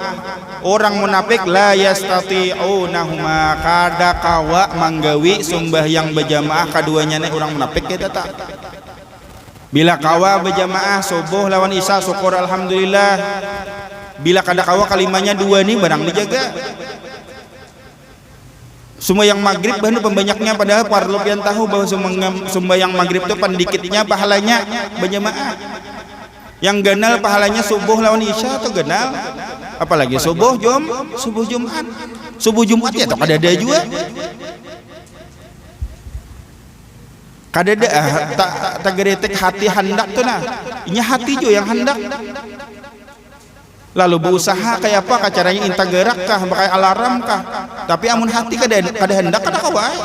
Orang munafik la yastati'unahuma, kada kawa manggawi sembahyang berjamaah kaduanya nih orang munafik kita tak. Bila kawa berjamaah subuh lawan isya syukur alhamdulillah. Bila kada kawa kalimanya dua nih barang dijaga. Sembahyang maghrib bahan pembanyaknya padahal parlo pian tahu bahwa sembahyang maghrib itu pandikitnya pahalanya berjamaah. Yang ganal pahalanya subuh lawan isya atau ganal. Apalagi subuh Jumat. Subuh Jumat ya atau kada ada juga. Kada ada tak geretek hati hendak tuh nah. Inya hati jo yang hendak. Lalu berusaha kayak apa caranya inta gerak kah pakai alarm kah. Tapi amun hati kada hendak kada kawai.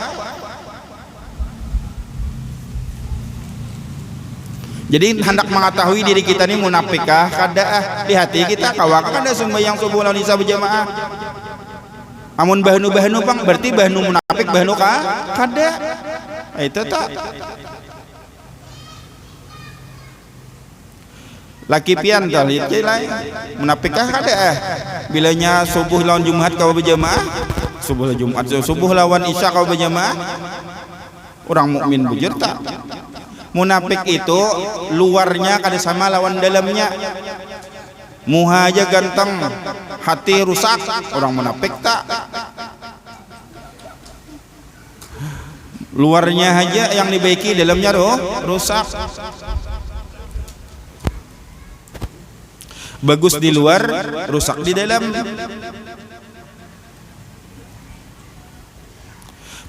Jadi hendak mengetahui diri kita ini munafik kah kada di hati kita kawak kada sembahyang subuh lawan isya berjamaah. Amun bahnu pang berarti bahnu munafik bahnu kah kada. Itu tak laki pian dah lihat lain munafik kah kada bilanya subuh lawan Jumat kau berjamaah subuh lawan Jumat subuh lawan isya kau berjamaah orang mukmin bujur tak. Munafik itu luarnya kada sama lawan dalamnya. Muha aja ganteng hati rusak, orang munafik tak. Luarnya aja yang dibaiki dalamnya rusak. Bagus di luar, rusak di dalam.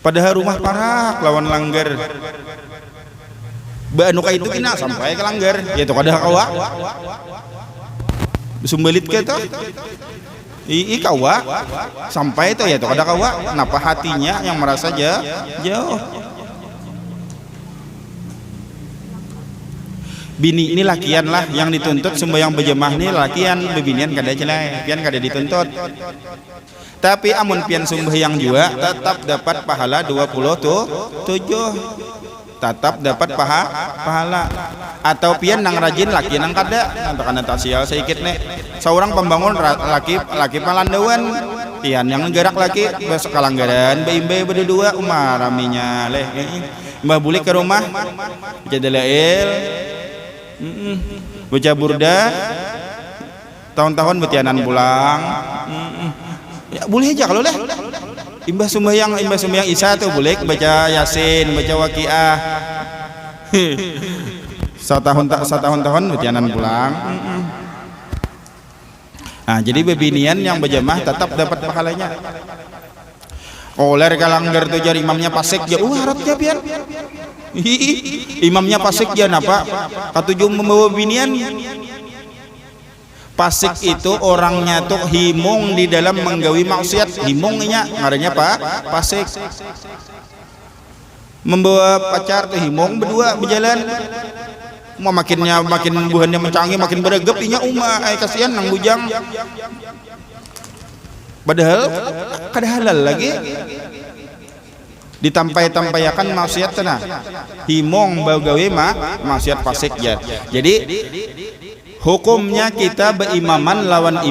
Padahal rumah parah lawan langgar. Banuka itu kena sampai ke langgar, yaitu kada kawa. sumbelit ke tuh kawa sampai itu ya tuh kada kawa kenapa hatinya yang merasa jauh. Bini ini lakian lah yang dituntut sembahyang berjamaah ini lakian, bebinian kada celai, pian kada dituntut. Tapi amun pian sembahyang juga tetap dapat pahala 27. Tetap dapat pahala. Atau pian nang rajin laki nang kada, karena tak sial sedikit nih. Seorang pembangun laki palandawan, pian yang gerak laki besok kalanggaran, bayi berdua raminya leh. Mbah buli ke rumah, jadalail. Baca burda tahun-tahun betianan pulang ya boleh aja kalau leh imbah sembahyang isya tuh boleh baca yasin baca waqiah setahun betianan pulang. Nah jadi bebinian yang berjamaah tetap dapat pahalanya. Oler kalanggar tuh jari imamnya pasek ya harapnya pian imamnya pasik ya napa katujuh membawa binian. Pasik itu orangnya tuh himung di dalam menggawi maksiat, himungnya ngarannya pasik. Membawa pacar tuh himung berdua berjalan mau makin buhannya mencanggih makin beregep inya kasihan nang bujang padahal kada halal lagi ditampai-tampayakan maksiat tenah himong bau gawe maksiat pasik ya. Jadi hukumnya kita berimaman lawan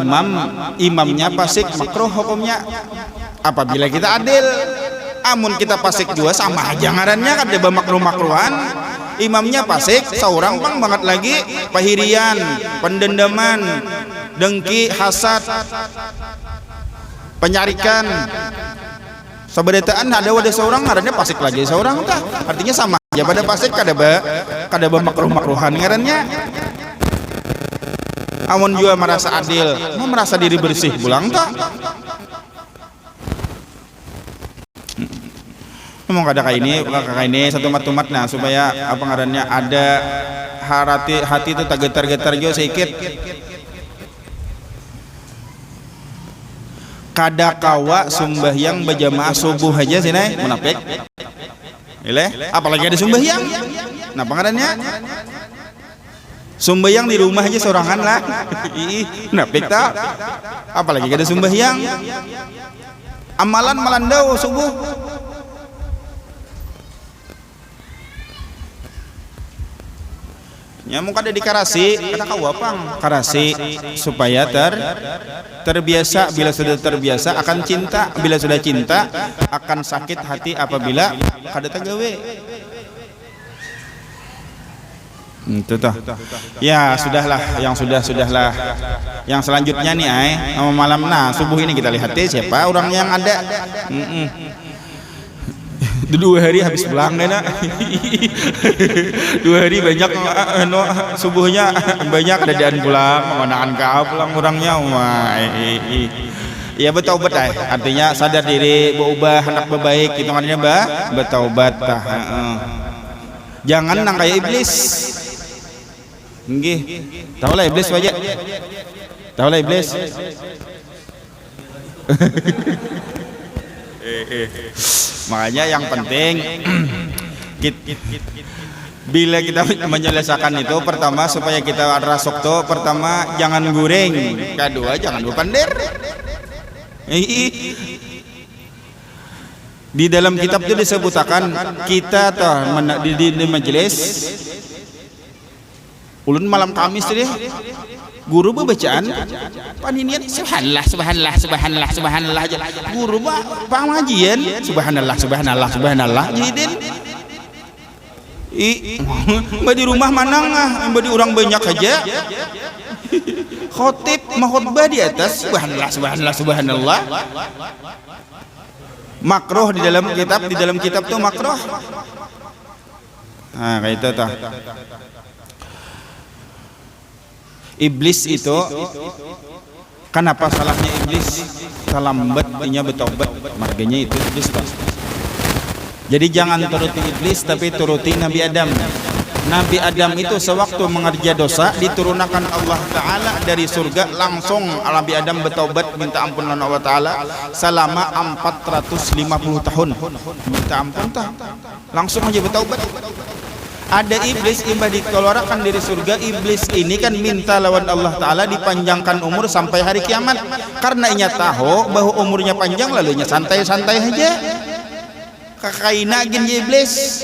imamnya pasik makruh hukumnya apabila kita adil. Amun kita pasik juga sama aja ngarannya kada makruh-makruhan. Imamnya pasik seorang pang banget lagi pahirian, pendendaman, dengki, hasad, penyarikan seberetaan ada wadah seorang ngarannya pasik lagi seorang tah artinya sama aja pada pasik kada makruh-makruhan ngarannya. Amun juga merasa adil mau merasa diri bersih pulang tah ngomong kada kayak ini satu matumat nah supaya apa ngarannya ada hati itu tak getar-getar juga sedikit. Kada kawa sembahyang berjamaah subuh aja sih nih munafik. Apalagi ada sembahyang. Nah pengarannya sembahyang di rumah aja sorangan lah. Munafik tak? Apalagi ada sembahyang. Amalan melandau subuh. Nyamuk ada di karasi, kata kau apa? Karasi supaya terbiasa. Bila sudah terbiasa akan cinta, bila sudah cinta akan sakit hati apabila kada tagawe. Itu toh. Ya sudahlah, sudahlah. Yang selanjutnya nih malam subuh ini kita lihat siapa orang yang ada. 2 hari habis pulang deh nak. 2 hari banyak subuhnya banyak keadaan pulang mengenaan kau pulang orangnya ya bertaubat artinya sadar diri berubah anak berbaik hitungannya bertaubat jangan nang kayak iblis nggih tahu lah iblis wajah tahu lah iblis makanya yang penting bila kita menyelesaikan itu pertama supaya kita rasok tuh pertama jangan goreng kedua jangan berpandir di dalam kitab itu disebutkan kita tuh di majelis ulun malam Kamis deh guru bacaan paninian subhanallah aja guru pengajian subhanallah jidin mbak di rumah manang mbak di orang banyak aja khotib mahutbah di atas subhanallah makruh di dalam kitab tuh makruh nah kayak itu tuh. Iblis itu kenapa salahnya iblis salambat inya bertobat marganya itu iblis Pak. Jadi jangan turuti iblis tapi turuti Nabi Adam Nabi Adam itu sewaktu mengerja dosa diturunkan Allah Ta'ala dari surga, langsung Nabi Adam bertaubat minta ampun Allah Ta'ala selama 450 tahun. Minta ampun langsung aja bertaubat. Ada iblis imbah dikeluarkan dari surga. Iblis ini kan minta lawan Allah Ta'ala dipanjangkan umur sampai hari kiamat, karena ia tahu bahwa umurnya panjang, lalunya santai-santai aja kakaina gin iblis.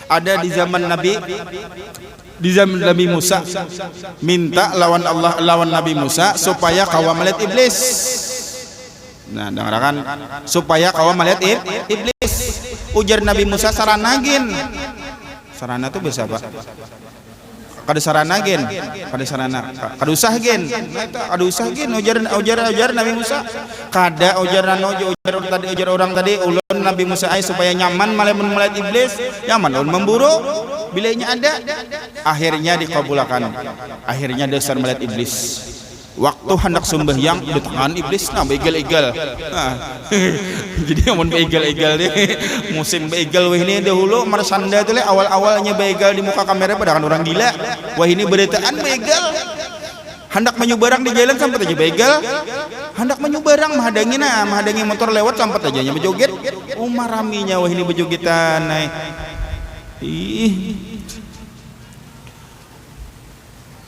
Ada di zaman Nabi Musa, minta lawan Allah, lawan Nabi Musa supaya kawa melihat iblis. Nah, dengarkan, supaya kawa melihat iblis. Ujar Nabi Musa saranagin. Sarana itu bisa apa? Kada sarana gen, kada sarana, kada usah gen, kada usah gen. Ujar Nabi Musa, kada ujar orang tadi ulun Nabi Musa supaya nyaman malah melihat iblis, nyaman ulun memburu bilanya ada. Akhirnya dikabulkan, akhirnya dasar melihat iblis. Waktu hendak sembahyang di tangan iblis begal-egal. Jadi amun begal-egal deh, musim begal wah ini dahulu marsanda tuh awal-awalnya begal di muka kamera padahal orang gila. Wah ini beritaan begal. Hendak menyubarang di jalan sampai aja begal. Hendak menyubarang menghadangi motor lewat sampai aja berjoget. Umar raminya wah ini berjogetan.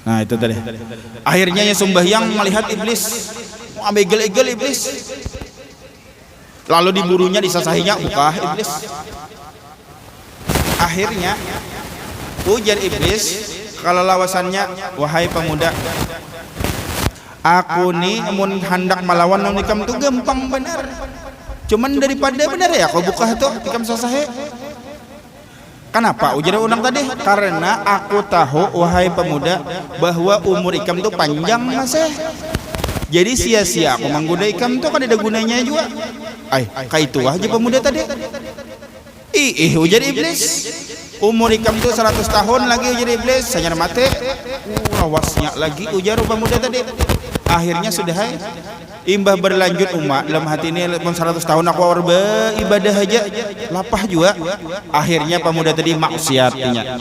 Nah itu tadi. Akhirnya yang sembahyang melihat iblis, begal-egal iblis. Lalu diburunya, disasahinya, buka iblis. Akhirnya ujar iblis kalau lawasannya, wahai pemuda, aku nih mun hendak melawan non ikam tuh gampang benar. Cuman daripada benar ya kau buka tuh ikam sasahe. Kenapa? Ujar orang tadi, karena aku tahu wahai pemuda bahwa umur ikam itu panjang masih. Jadi sia-sia aku menggoda ikam itu kan ada gunanya juga. Kayak itu aja pemuda tadi. Ujar iblis. Umur ikam itu 100 tahun lagi, ujar iblis. Sanyar mate. Awasnya lagi ujar pemuda tadi. Akhirnya sudah imbah berlanjut umat dalam hati ini 100 tahun aku beribadah aja lapah juga. Akhirnya pemuda tadi maksiatnya,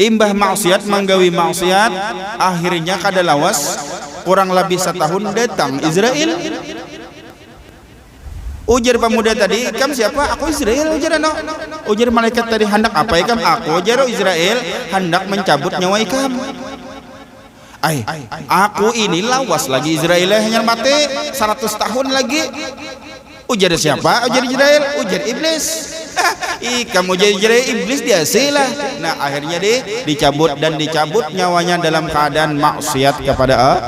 imbah maksiat menggawi maksiat, akhirnya kada lawas kurang lebih setahun datang Israel. Ujar pemuda tadi, "Kam siapa?" "Aku Israel." Ujar malaikat tadi, "Hendak apa ikam?" "Aku ujar Israel hendak mencabut nyawa ikam." Aku ini lawas lagi Israel hanya mati 100 tahun lagi. Ujar siapa? Ujar Israel. Ujar iblis. Kamu jadi iblis dia silah. Nah akhirnya dicabut nyawanya dalam keadaan maksiat kepada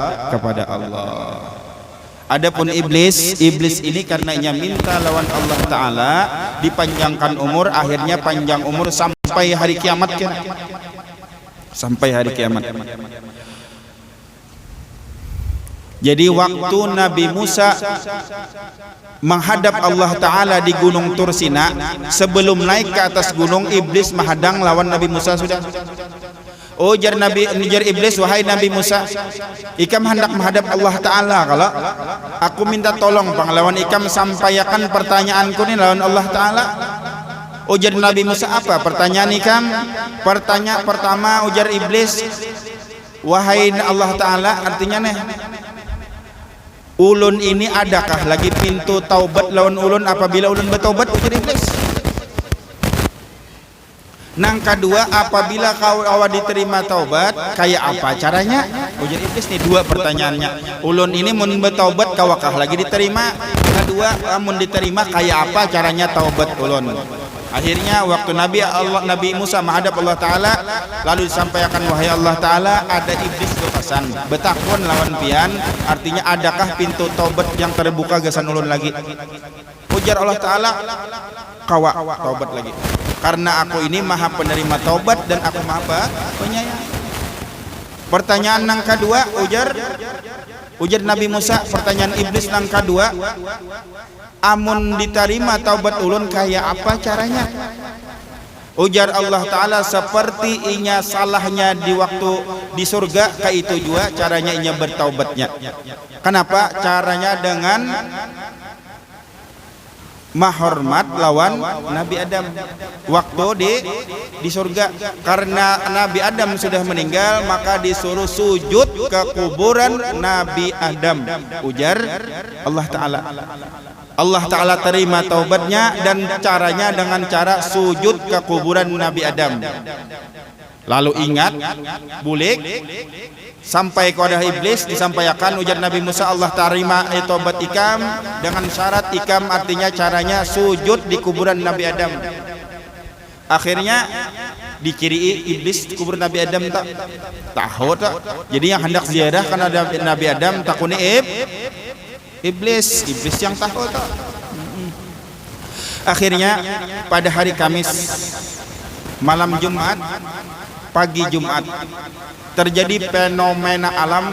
Allah. Adapun iblis ini karena ia minta lawan Allah Ta'ala dipanjangkan umur, akhirnya panjang umur sampai hari kiamat kan? Sampai hari kiamat. Jadi waktu Nabi Musa menghadap Allah Ta'ala di gunung Tursina, sebelum naik ke atas gunung, iblis menghadang lawan Nabi Musa sudah. Ujar iblis, wahai Nabi Musa, ikam hendak menghadap Allah Ta'ala, kalau aku minta tolong lawan ikam sampaikan pertanyaanku nih lawan Allah Ta'ala. Ujar Nabi Musa, apa pertanyaan ikam? Pertanyaan pertama ujar iblis, wahai Allah Ta'ala, artinya nih, ulun ini adakah lagi pintu taubat lawan ulun apabila ulun bertaubat? Ujar iblis. Nang kedua, apabila kau awak diterima taubat, kayak apa caranya? Ujar iblis nih dua pertanyaannya. Ulun ini mun bertaubat kawakah lagi diterima? Kedua, mun diterima kayak apa caranya taubat ulun? Akhirnya waktu Nabi Musa menghadap Allah Ta'ala, lalu disampaikan, wahai Allah Ta'ala, ada iblis berpesan betakun lawan pian, artinya adakah pintu taubat yang terbuka gasan ulun lagi? Ujar Allah Ta'ala, kawa taubat lagi, karena aku ini maha penerima taubat dan aku maha penyayang. Pertanyaan yang kedua, ujar Nabi Musa, pertanyaan iblis yang kedua, amun diterima taubat ulun kayak apa caranya? Ujar Allah Ta'ala, seperti inya salahnya di waktu di surga, kayak itu juga caranya inya bertaubatnya. Kenapa? Caranya dengan mahormat lawan Nabi Adam waktu di surga. Karena Nabi Adam sudah meninggal, maka disuruh sujud ke kuburan Nabi Adam. Ujar Allah Ta'ala. Allah Ta'ala terima taubatnya dan caranya dengan cara sujud ke kuburan Nabi Adam. Lalu ingat bulik sampai kepada iblis disampaikan ujar Nabi Musa, Allah terima taubat ikam dengan syarat ikam, artinya caranya sujud di kuburan Nabi Adam. Akhirnya diciri iblis di kuburan Nabi Adam tak tahu tak. Jadi yang hendak ziarah karena Nabi Adam takuni iblis yang tahu tak. Akhirnya pada hari Kamis malam Jumat, pagi Jumat, terjadi fenomena alam,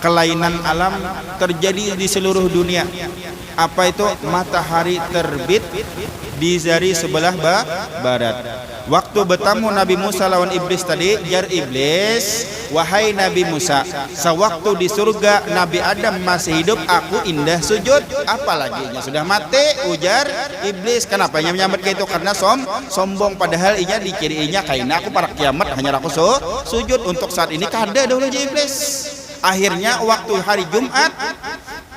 kelainan alam terjadi di seluruh dunia. Apa itu? Matahari terbit di dari sebelah barat. Waktu bertemu Nabi Musa lawan iblis tadi, jar iblis, wahai Nabi Musa, sewaktu di surga Nabi Adam masih hidup, aku indah sujud, apalagi nya sudah mati. Ujar iblis, kenapa menyambat kayak itu? Karena sombong, padahal inya diciriinya kaina aku para kiamat hanya aku sujud. Untuk saat ini kada dahulu aja iblis. Akhirnya waktu hari Jumat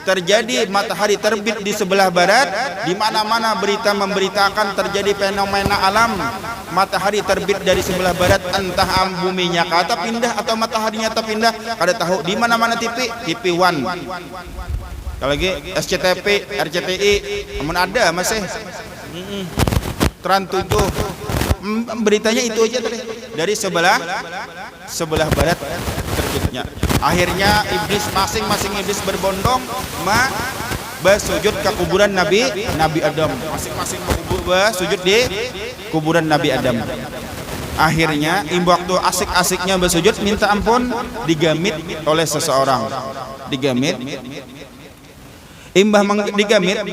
terjadi matahari terbit di sebelah barat, di mana-mana berita memberitakan terjadi fenomena alam matahari terbit dari sebelah barat, entah buminya kata pindah atau mataharinya terpindah, kada tahu. Di mana-mana TV One, kalau lagi SCTV, RCTI, namun ada masih Trans 7, beritanya itu aja tadi dari sebelah barat terbitnya. Akhirnya iblis masing-masing iblis berbondong bersujud ke kuburan Nabi Adam. Masing-masing bersujud di kuburan Nabi Adam. Akhirnya waktu asik-asiknya bersujud minta ampun, digamit oleh seseorang. Digamit. Digamit.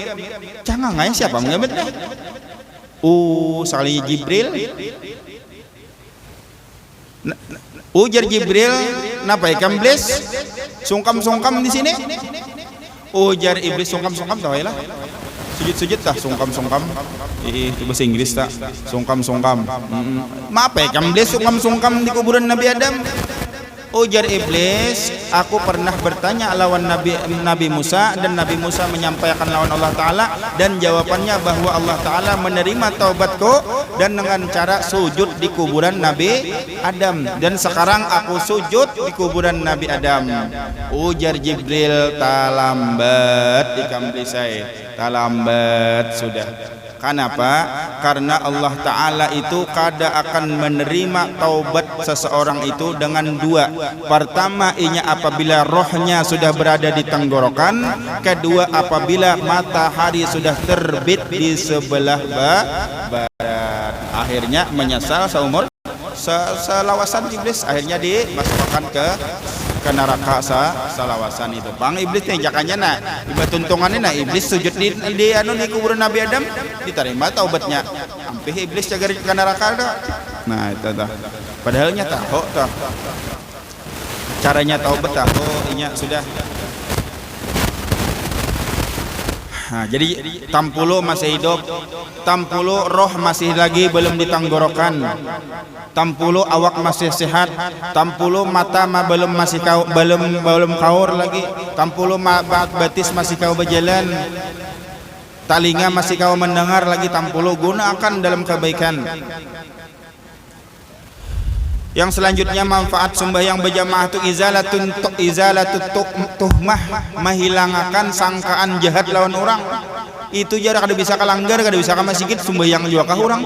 Jangan nggak siapa menggamit dah? Salih Jibril. Ujar Jibril, napa ikam iblis sungkam-sungkam di sini? Ujar iblis, sungkam-sungkam tahu lah. Sujud-sujud tah sungkam-sungkam. Itu bahasa Inggris tak? Sungkam-sungkam. Mapa ikam iblis sungkam-sungkam di kuburan Nabi Adam? Ujar iblis, aku pernah bertanya lawan Nabi Musa, dan Nabi Musa menyampaikan lawan Allah Ta'ala, dan jawabannya bahwa Allah Ta'ala menerima taubatku dan dengan cara sujud di kuburan Nabi Adam, dan sekarang aku sujud di kuburan Nabi Adam. Ujar Jibril, talambat ikam iblisai, talambat sudah. Kenapa? Karena Allah Ta'ala itu kada akan menerima taubat seseorang itu dengan dua. Pertama, inya apabila rohnya sudah berada di tenggorokan. Kedua, apabila matahari sudah terbit di sebelah barat. Akhirnya menyesal seumur selawasan iblis. Akhirnya dimasukkan ke neraka salawasan itu. Bang iblis nih jakanya nah, ibarat tuntungannya nah iblis sujud di kuburan Nabi Adam, diterima taubatnya. Hampir iblis jaga ke neraka dah. Nah itu dah. Padahal nya tahu tah. Caranya taubat tahu, inya sudah. Nah, jadi tampulo masih hidup, tampulo roh masih lagi belum ditenggorokan, tampulo awak masih sehat, tampulo mata belum kaur lagi, tampulo batis masih kau berjalan, telinga masih kau mendengar lagi, tampulo gunakan dalam kebaikan. Yang selanjutnya manfaat sembahyang berjamaah itu izalatut tuhmah, menghilangkan sangkaan jahat lawan orang. Itu jarak kada bisa kalanggar, kada bisa ka masjid sembahyang juga ka urang.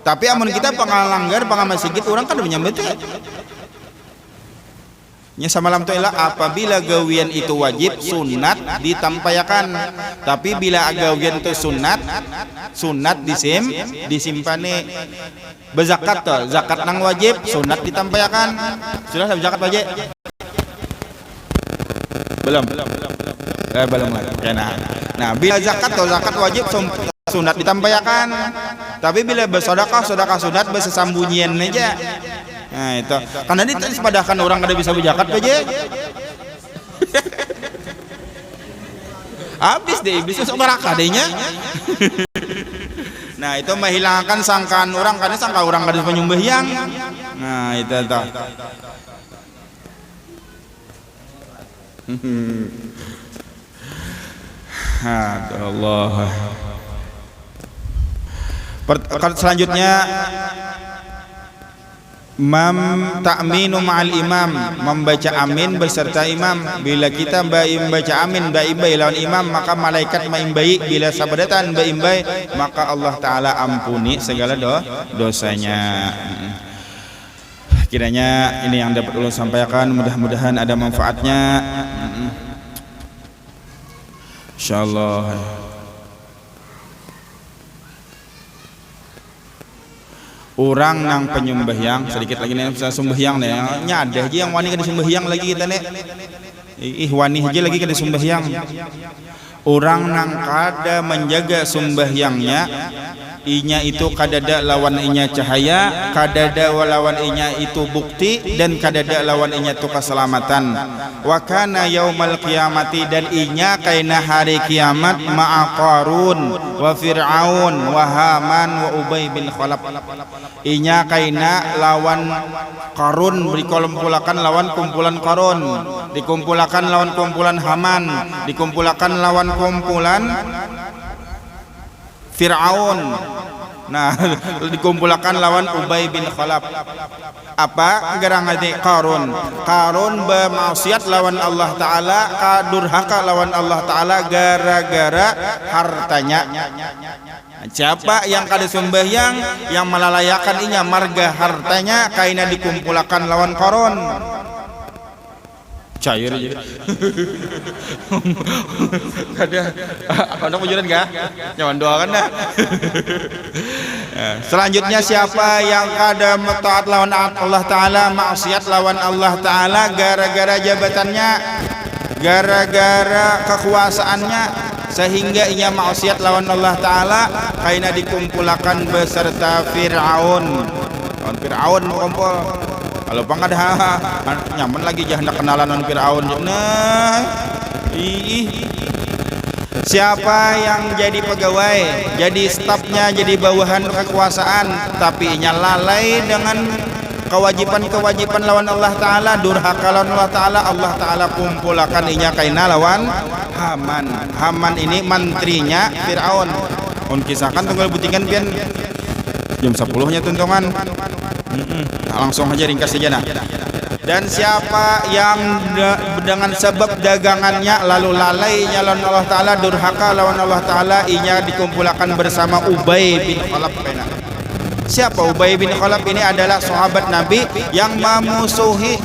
Tapi amun kita pangalanggar pangal masjid orang kada menyambut. Nya samalam tu ialah apabila gawian itu wajib, sunat ditampayakan. Tapi bila gawian itu sunat disimpane. Bezakat tuh, zakat nang wajib, sunat ditampayakan. Sudah zakat wajib? Belum lagi. Nah, bila zakat tuh, zakat wajib sunat ditampayakan. Tapi bila bersedekah sunat bersesambunyian aja. Nah itu, karena ini sepadahkan orang kada bisa berzakat aja. Habis deh iblis masuk neraka dehnya. Nah, itu menghilangkan sangkaan orang karena sangka orang kada penyembahyang. Nah, itu tah. Allah. Selanjutnya ta'minu ma'al imam, membaca amin beserta imam. Bila kita membaca amin baik-baik lawan imam, maka malaikat baik. Bila sabadatan baik-baik, maka Allah Ta'ala ampuni segala dosanya. Kiranya ini yang dapat ulun sampaikan, mudah-mudahan ada manfaatnya. Insyaallah. Orang nang penyembahyang sedikit lagi nih bisa sembahyang nih nyadah aja yang wani kada sembahyang lagi kita nih wani aja lagi kada sembahyang. Orang nang kada menjaga sembahyangnya, inya itu kadada lawan inya cahaya, kadada lawan inya itu bukti, dan kadada lawan inya itu keselamatan. Wa kana yaumal qiyamati, dan inya kaina hari kiamat ma'a Qarun wa Fir'aun wa Haman wa Ubay bin Khalaf. Inya kaina lawan Qarun, dikumpulakan lawan kumpulan Qarun, dikumpulakan lawan kumpulan Haman, dikumpulakan lawan kumpulan Fir'aun. Nah, dikumpulkan lawan Ubay bin Khalaf. Apa gerangane Qarun? Qarun bermaksiat lawan Allah Ta'ala, kadurhaka lawan Allah Ta'ala gara-gara hartanya. Siapa yang kada sembahyang, yang melalayakan inya marga hartanya, kaina dikumpulkan lawan Qarun. Cair aja. Kada ada pujuran enggak? Jangan doakan dah. Selanjutnya siapa yang kada taat lawan Allah Ta'ala, maksiat lawan Allah Ta'ala gara-gara jabatannya, gara-gara kekuasaannya, sehingga ia maksiat lawan Allah Ta'ala, kaina dikumpulkan beserta Fir'aun. Fir'aun kumpul. Kalau bang ada nyaman lagi jangan hendak kenalan dengan Fir'aun. Nah, siapa yang jadi pegawai, jadi stafnya, jadi bawahan kekuasaan, tapi inya lalai dengan kewajiban-kewajiban lawan Allah Ta'ala, durhaka lawan Allah Ta'ala, Allah Ta'ala kumpulkan inya kaina lawan Haman. Haman ini menterinya Fir'aun. Kisahkan tunggal butikan pian jam 10-nya tuntungan. Langsung aja ringkas saja nah. Dan siapa yang dengan sebab dagangannya lalu lalainya lawan Allah Ta'ala, durhaka lawan Allah Ta'ala, inya dikumpulkan bersama Ubay bin Khalaf. Siapa Ubay bin Khalaf? Ini adalah sahabat Nabi yang memusuhi,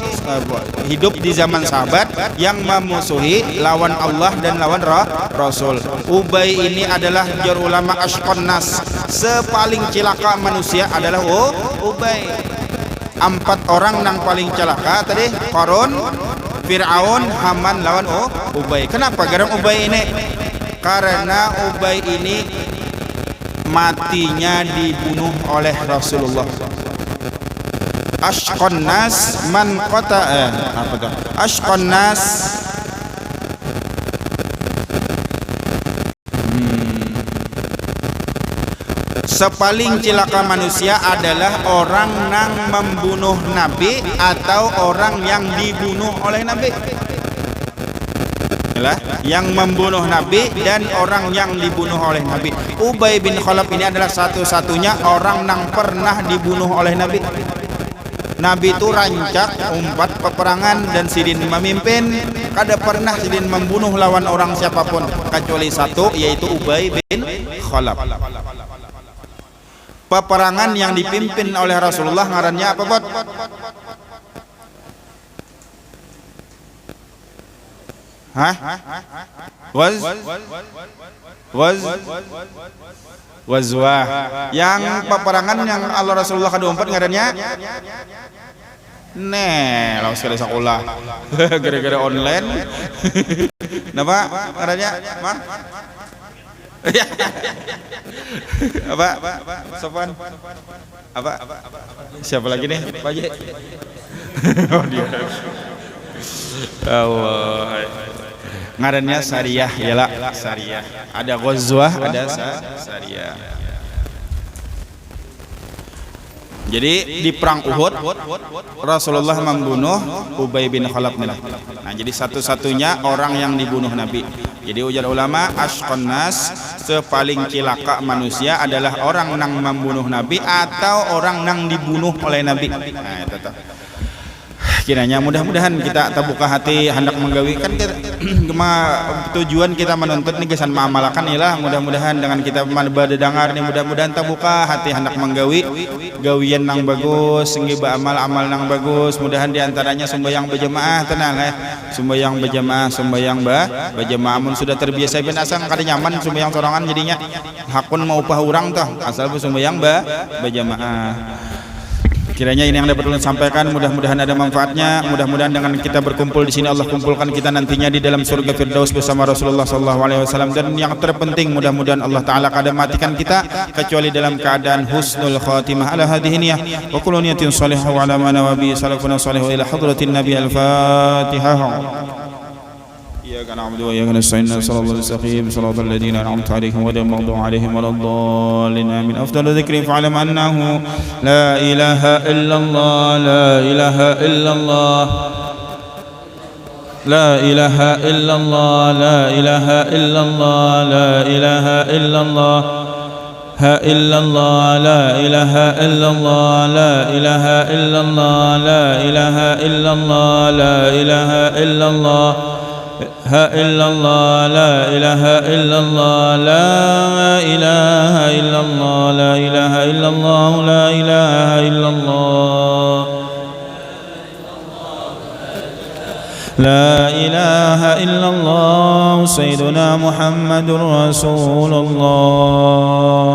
hidup di zaman sahabat yang memusuhi lawan Allah dan lawan Rasul. Ubay ini adalah jar ulama asqon nas, sepaling cilaka manusia adalah Ubay. 4 orang nang paling celaka tadi, Qarun, Fir'aun, Haman lawan Ubay. Kenapa garam Ubay ini? Karena Ubay ini matinya dibunuh oleh Rasulullah. Ashqan nas man qata apa tuh? Ashqan nas sepaling cilaka manusia adalah orang yang membunuh Nabi atau orang yang dibunuh oleh Nabi. Yang membunuh Nabi dan orang yang dibunuh oleh Nabi. Ubay bin Khalaf ini adalah satu-satunya orang yang pernah dibunuh oleh Nabi. Nabi itu rancak umpat peperangan dan sidin memimpin, kada pernah sidin membunuh lawan orang siapapun kecuali satu, yaitu Ubay bin Khalaf. Peperangan yang dipimpin oleh Rasulullah ngarannya apa, Bot? Hah? Wazwah. Yang peperangan yang Allah Rasulullah ke-24 ngarannya lalu sekali sekolah gara-gara online. Napa ngarannya? Mah? Apa? Sofwan? Apa? Siapa lagi nih? Pak Haji? Oh dia. Allah. Ngarannya Sariyah, ialah Sariyah. Ada Ghazwah, ada Sariyah. Jadi di perang Uhud Rasulullah membunuh Ubay bin Khalaf. Nah, jadi satu-satunya orang yang dibunuh Nabi. Jadi ujar ulama, asqan nas, sepaling cilaka manusia adalah orang nang membunuh Nabi atau orang nang dibunuh oleh Nabi. Nah, itu tuh. Kiranya mudah-mudahan kita terbuka hati hendak menggawi kan tujuan kita menuntut nih kesan mengamalkan ialah mudah-mudahan dengan kita berdengar nih mudah-mudahan terbuka hati hendak menggawi gawian nang bagus sehingga amal-amal nang bagus, mudahan diantaranya sembahyang berjamaah tenang sembahyang berjamaah mun sudah terbiasa ben asal kada nyaman sembahyang sorangan jadinya hakun mau upah urang toh asal sembahyang berjamaah. Kiranya ini yang dapat ulun sampaikan, mudah-mudahan ada manfaatnya. Mudah-mudahan dengan kita berkumpul di sini Allah kumpulkan kita nantinya di dalam surga Firdaus bersama Rasulullah sallallahu alaihi wasallam, dan yang terpenting mudah-mudahan Allah taala kada matikan kita kecuali dalam keadaan husnul khatimah. Ala hadhihi niyah wa kullu niyatin salihah wa ala ma nawabi salafuna salihah ila hadratin nabi al-fatihah. إياك نعبد وإياك نستعين صراط المستقيم صراط الذين أنعمت عليهم غير المغضوب عليهم ولا الضالين آمين. أفضل ذكر فاعلم أنه لا إله إلا الله لا إله إلا الله لا إله إلا الله لا إله إلا الله لا إله إلا الله ها إلا الله لا إله إلا الله لا إله إلا الله لا إله إلا الله لا إله إلا الله ها إلا الله لا إله إلا الله لا إله إلا الله لا إله إلا الله لا إله إلا الله لا إله إلا الله سيدنا محمد رسول الله.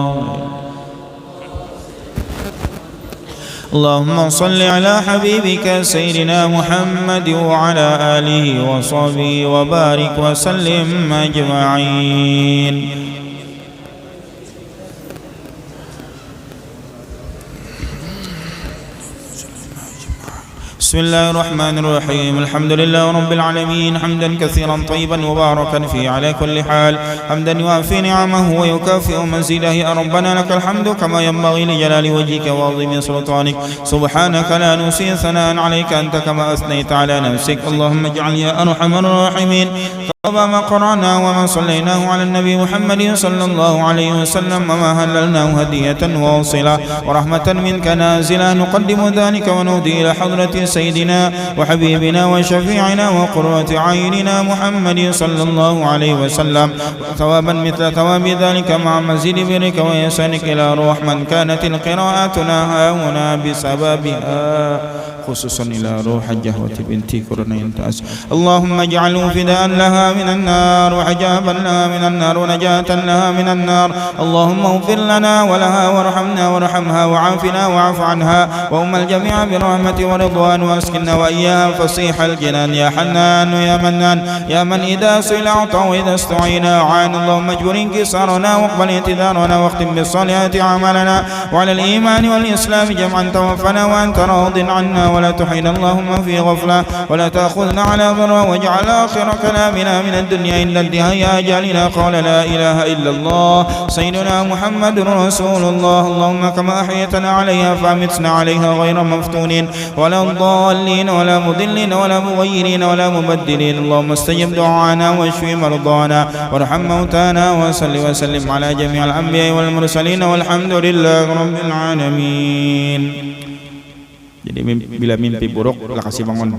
اللهم صل على حبيبك سيدنا محمد وعلى آله وصحبه وبارك وسلم أجمعين. بسم الله الرحمن الرحيم. الحمد لله رب العالمين حمدا كثيرا طيبا مباركا فيه على كل حال، حمدا يوافي نعمه ويكافئ مزيده. يا ربنا لك الحمد كما ينبغي لجلال وجهك وعظيم سلطانك، سبحانك لا نحصي ثناء عليك أنت كما أثنيت على نفسك. اللهم اجعل يا أرحم الراحمين وما قرأنا وما صليناه على النبي محمد صلى الله عليه وسلم وما هللناه هدية واصلة ورحمة منك نازلة، نقدم ذلك ونهدي إلى حضرة سيدنا وحبيبنا وشفيعنا وقرة عيننا محمد صلى الله عليه وسلم، ثوابا مثل ثواب ذلك مع مزيد برك وإحسانك إلى روح من كانت القراءتنا هاهنا بسببها، خصوصا إلى روح الجهوة بنت كرنين تأس. اللهم اجعله فداء لها من النار وحجابا لها من النار ونجاة لها من النار. اللهم اغفر لنا ولها وارحمنا وارحمها وعافنا واعف عنها وأم الجميع برحمة ورضوان، واسكننا وإياها فصيح الجنان. يا حنان يا منان يا من إذا سئل أعطى وإذا استعين أعان. اللهم اجبر انكسارنا واقبل اعتذارنا واختم بالصالحات أعمالنا وعلى الإيمان والإسلام جمعا توفنا وأنت راض عنا، ولا تحينا اللهم في غفلة ولا تأخذنا على ضرر، واجعل آخر كلامنا من الدنيا إلا انتهاء أجالنا قال لا إله إلا الله سيدنا محمد رسول الله. اللهم كما أحيتنا عليها فأمتنا عليها غير مفتونين ولا ضالين ولا مضلين ولا مغيرين ولا مبدلين. اللهم استجب دعانا واشف مرضانا وارحم موتانا وصل وسلم على جميع الأنبياء والمرسلين والحمد لله رب العالمين. Jadi bila mimpi buruk lah kasih bangun.